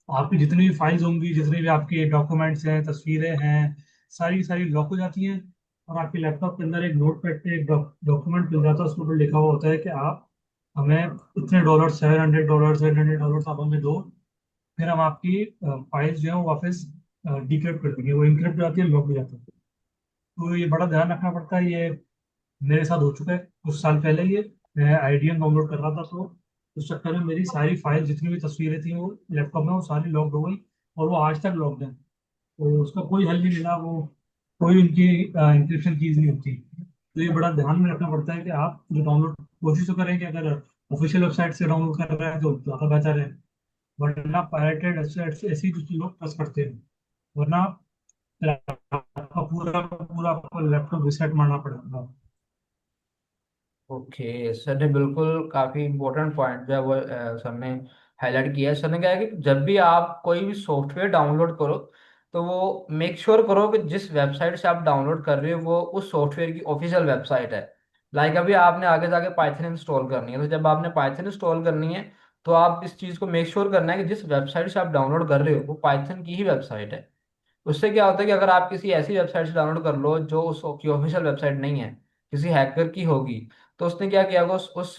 आपकी जितनी भी फाइल्स होंगी, जितने भी आपके डॉक्यूमेंट्स हैं, तस्वीरें हैं, सारी सारी लॉक हो जाती हैं। और आपके लैपटॉप के अंदर एक नोट पैड पे एक डॉक्यूमेंट मिल जाता है, उसके ऊपर लिखा हुआ होता है कि आप हमें इतने डॉलर, $700, $800 आप हमें दो, फिर हम आपकी फाइल्स जो है वो वापस डिक्रिप्ट कर देंगे। वो इंक्रिप्ट हो जाती है, लॉक हो जाती है। तो ये बड़ा ध्यान रखना पड़ता है। ये मेरे साथ हो चुका है कुछ साल पहले। ये मैं आईडीएम डाउनलोड कर रहा था, तो उस चक्कर में मेरी सारी फाइल, जितनी भी तस्वीरें थी वो लैपटॉप में, वो सारी लॉक्ड हो गई, और वो आज तक लॉक्ड है। तो उसका कोई हल नहीं मिला। वो कोई उनकी इंक्रिप्शन कीज नहीं होती। तो ये बड़ा ध्यान में रखना पड़ता है कि आप जो डाउनलोड, कोशिश तो करें कि अगर ऑफिशियल वेबसाइट से डाउनलोड कर रहे हैं तो ज़्यादा बेहतर है, वरना पायरेटेड वेबसाइट से ऐसी कुछ लोग ट्रस्ट करते हैं, वरना आपका पूरा पूरा आपको लैपटॉप रिसेट मारना पड़ेगा। ओके, सर ने बिल्कुल काफी इंपॉर्टेंट पॉइंट जो है वो सर ने हाईलाइट किया है। सर ने कहा है कि जब भी आप कोई भी सॉफ्टवेयर डाउनलोड करो, तो वो मेक श्योर करो कि जिस वेबसाइट से आप डाउनलोड कर रहे हो वो उस सॉफ्टवेयर की ऑफिशियल वेबसाइट है। लाइक अभी आपने आगे जाके पाइथन इंस्टॉल करनी है, तो जब आपने पाइथन इंस्टॉल करनी है तो आप इस चीज़ को मेक श्योर करना है कि जिस वेबसाइट से आप डाउनलोड कर रहे हो वो पाइथन की ही वेबसाइट है। उससे क्या होता है कि अगर आप किसी ऐसी वेबसाइट से डाउनलोड कर लो जो उसकी ऑफिशियल वेबसाइट नहीं है, किसी हैकर की होगी, तो उसने क्या किया होगा, उस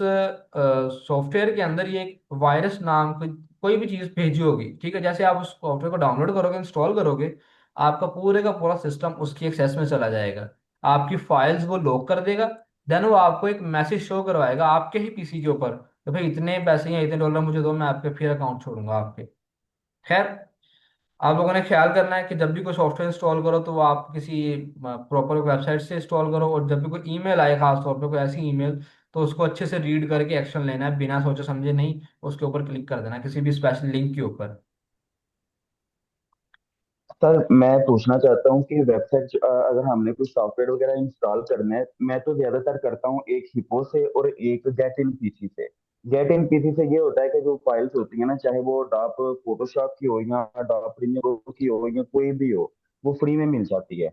सॉफ्टवेयर के अंदर ये एक वायरस नाम की कोई भी चीज़ भेजी होगी। ठीक है, जैसे आप उस सॉफ्टवेयर को डाउनलोड करोगे, इंस्टॉल करोगे, आपका पूरे का पूरा सिस्टम उसकी एक्सेस में चला जाएगा। आपकी फाइल्स वो लॉक कर देगा। देन वो आपको एक मैसेज शो करवाएगा आपके ही पीसी के ऊपर कि भाई इतने पैसे या इतने डॉलर मुझे दो, मैं आपके फिर अकाउंट छोड़ूंगा आपके। खैर, आप लोगों ने ख्याल करना है कि जब भी कोई सॉफ्टवेयर इंस्टॉल करो तो वो आप किसी प्रॉपर वेबसाइट से इंस्टॉल करो, और जब भी कोई ईमेल आए, खास तौर पे कोई ऐसी ईमेल, तो उसको अच्छे से रीड करके एक्शन लेना है, बिना सोचे समझे नहीं उसके ऊपर क्लिक कर देना किसी भी स्पेशल लिंक के ऊपर। सर मैं पूछना चाहता हूँ कि वेबसाइट अगर हमने कोई सॉफ्टवेयर वगैरह इंस्टॉल करना है, मैं तो ज्यादातर करता हूँ एक हिपो से और एक गेट इन पीसी से। गेट इन पीसी से ये होता है कि जो फाइल्स होती है ना, चाहे वो डॉप फोटोशॉप की हो या डॉप प्रीमियर की हो या कोई भी हो, वो फ्री में मिल जाती है।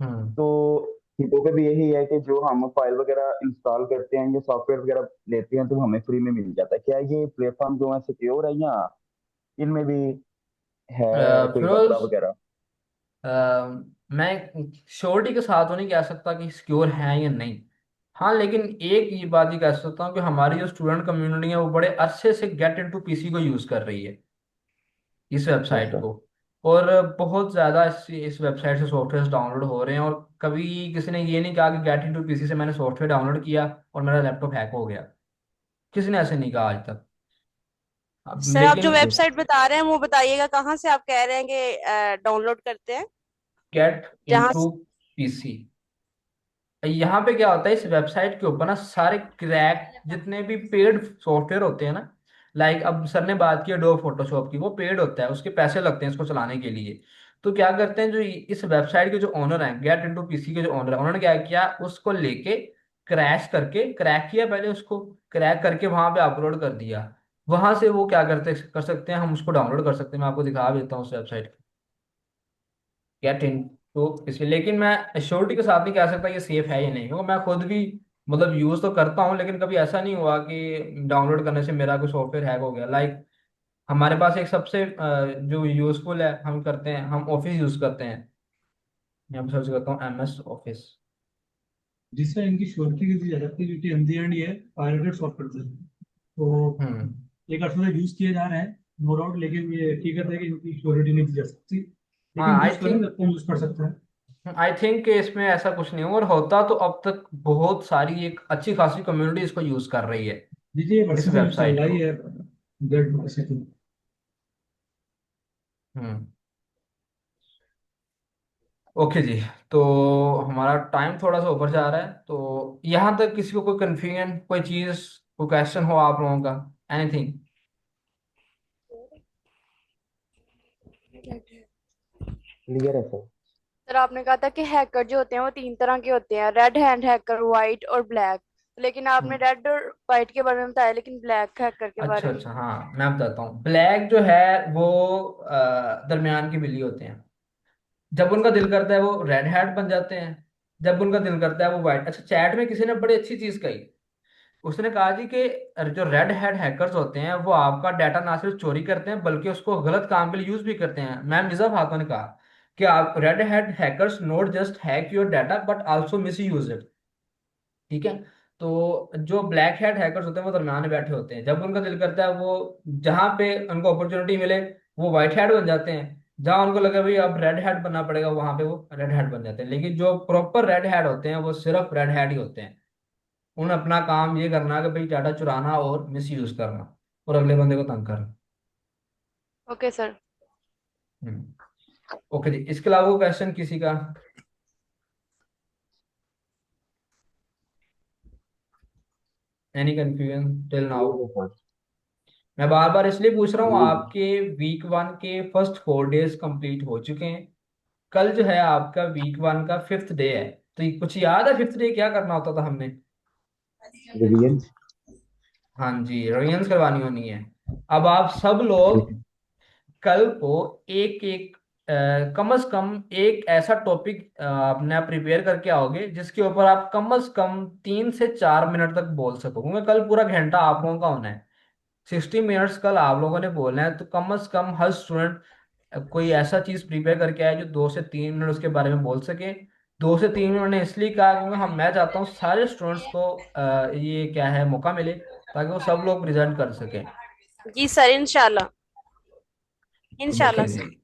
हम्म। तो हिपो पे भी यही है कि जो हम फाइल वगैरह इंस्टॉल करते हैं या सॉफ्टवेयर वगैरह लेते हैं तो हमें फ्री में मिल जाता है। क्या ये प्लेटफॉर्म जो है सिक्योर है या इनमें भी है कोई खतरा फिरोज, वगैरह? अ, मैं श्योरिटी के साथ तो नहीं कह सकता कि सिक्योर है या नहीं। हाँ, लेकिन एक ये बात ही कह सकता हूँ कि हमारी जो स्टूडेंट कम्युनिटी है वो बड़े अरसे से गेट इनटू पीसी को यूज कर रही है, इस वेबसाइट अच्छा। को। और बहुत ज़्यादा इस वेबसाइट से सॉफ्टवेयर डाउनलोड हो रहे हैं, और कभी किसी ने ये नहीं कहा कि गेट इनटू पीसी से मैंने सॉफ्टवेयर डाउनलोड किया और मेरा लैपटॉप हैक हो गया। किसी ने ऐसे नहीं कहा आज तक। अब सर आप जो लेकिन जी। वेबसाइट बता रहे हैं वो बताइएगा, कहाँ से आप कह रहे हैं कि डाउनलोड करते हैं? गेट जहाँ इनटू पीसी, यहाँ पे क्या होता है, इस वेबसाइट के ऊपर ना सारे क्रैक जितने भी पेड सॉफ्टवेयर होते हैं ना, लाइक अब सर ने बात की डो फोटोशॉप की, वो पेड होता है, उसके पैसे लगते हैं इसको चलाने के लिए। तो क्या करते हैं जो इस वेबसाइट के जो ओनर हैं, गेट इनटू पीसी के जो ओनर हैं, उन्होंने क्या किया, उसको लेके क्रैश करके, क्रैक किया पहले उसको, क्रैक करके वहां पे अपलोड कर दिया। वहां से वो क्या करते कर सकते हैं, हम उसको डाउनलोड कर सकते हैं। मैं आपको दिखा भी देता हूँ उस वेबसाइट, गेट इन तो इसलिए। लेकिन मैं एश्योरिटी के साथ नहीं कह सकता ये सेफ है या नहीं, क्योंकि मैं खुद भी मतलब यूज तो करता हूँ, लेकिन कभी ऐसा नहीं हुआ कि डाउनलोड करने से मेरा कोई सॉफ्टवेयर हैक हो गया। लाइक हमारे पास एक सबसे जो यूजफुल है, हम करते हैं, हम ऑफिस यूज करते हैं। यहाँ पे सर्च करता हूँ MS ऑफिस। जिससे इनकी श्योरिटी की दी जा सकती है, क्योंकि इन दी एंड ये पायरेटेड सॉफ्टवेयर थे, तो हम्म। एक अर्थ से यूज किए जा रहे हैं, नो डाउट। लेकिन ये हकीकत है कि इनकी श्योरिटी नहीं दी जा सकती, हाँ, लेकिन आई यूज करने थिंक तक तो यूज कर सकते हैं। आई थिंक इसमें ऐसा कुछ नहीं हो, और होता तो अब तक बहुत सारी एक अच्छी खासी कम्युनिटी इसको यूज कर रही है, देखिए ये इस वर्षों से चल वेबसाइट रहा ही को। है, डेढ़ दो से तो। हम्म। ओके जी। तो हमारा टाइम थोड़ा सा ऊपर जा रहा है, तो यहाँ तक किसी को कोई कंफ्यूजन, कोई चीज, कोई क्वेश्चन हो आप लोगों का, एनीथिंग? क्लियर है सर। सर आपने कहा था कि हैकर जो होते हैं वो तीन तरह के होते हैं, रेड हैंड हैकर, वाइट और ब्लैक। लेकिन आपने रेड और वाइट के बारे में बताया, लेकिन ब्लैक हैकर के अच्छा बारे में? अच्छा, हाँ मैं बताता हूँ। ब्लैक जो है वो दरमियान की बिल्ली होते हैं। जब उनका दिल करता है वो रेड हैट बन जाते हैं, जब उनका दिल करता है वो वाइट। अच्छा, चैट में किसी ने बड़ी अच्छी चीज कही, उसने कहा जी कि जो रेड हैट हैकर्स होते हैं वो आपका डाटा ना सिर्फ चोरी करते हैं बल्कि उसको गलत काम के लिए यूज भी करते हैं। मैम मिर्जा खातून ने कहा कि आप red hat hackers not just hack your data but also miss use it. ठीक है। तो जो ब्लैक हैट हैकर्स होते हैं वो दरम्यान में बैठे होते हैं, जब उनका दिल करता है वो जहां पे उनको अपॉर्चुनिटी मिले वो व्हाइट हैट बन जाते हैं, जहां उनको लगे भाई अब रेड हैट बनना पड़ेगा वहां पे वो रेड हैट बन जाते हैं। लेकिन जो प्रॉपर रेड हैट होते हैं वो सिर्फ रेड हैट ही होते हैं। उन्हें अपना काम ये करना कि भाई डाटा चुराना और मिस यूज करना और अगले बंदे को तंग करना। Okay sir. ओके जी, इसके अलावा क्वेश्चन किसी का? Any confusion till now? Clear है सर। मैं बार बार इसलिए पूछ रहा हूँ, जी जी। आपके वीक 1 के फर्स्ट 4 डेज कंप्लीट हो चुके हैं। कल जो है आपका वीक 1 का 5th डे है। तो ये कुछ याद है 5th डे क्या करना होता था हमने? रिवीजन। हाँ जी, रिवीजन करवानी होनी है। अब आप सब लोग कल को एक एक कम से कम एक ऐसा टॉपिक अपने प्रिपेयर करके आओगे जिसके ऊपर आप कम से कम 3 से 4 मिनट तक बोल सको, क्योंकि कल पूरा घंटा आप लोगों का होना है। 60 मिनट्स कल आप लोगों ने बोलना है। तो कम से कम हर स्टूडेंट कोई ऐसा चीज प्रिपेयर करके आए जो 2 से 3 मिनट उसके बारे में बोल सके। 2 से 3 मिनट ने इसलिए कहा क्योंकि मैं चाहता हूँ सारे स्टूडेंट्स को ये क्या है मौका मिले, ताकि वो सब लोग प्रेजेंट कर सकें। जी सर, इंशाल्लाह। ओके इंशाल्लाह जी। सर।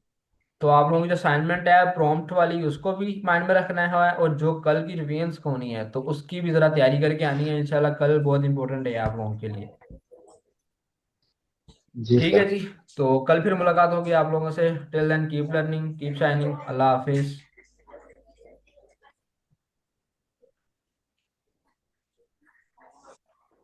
तो आप लोगों की जो असाइनमेंट है प्रॉम्प्ट वाली, उसको भी माइंड में रखना है, और जो कल की रिवीजन होनी है तो उसकी भी जरा तैयारी करके आनी है इंशाल्लाह। कल बहुत इंपॉर्टेंट डे है आप लोगों के लिए। जी ठीक है सर। जी। तो कल फिर मुलाकात होगी आप लोगों से। Till then keep learning, keep shining. अल्लाह हाफिज।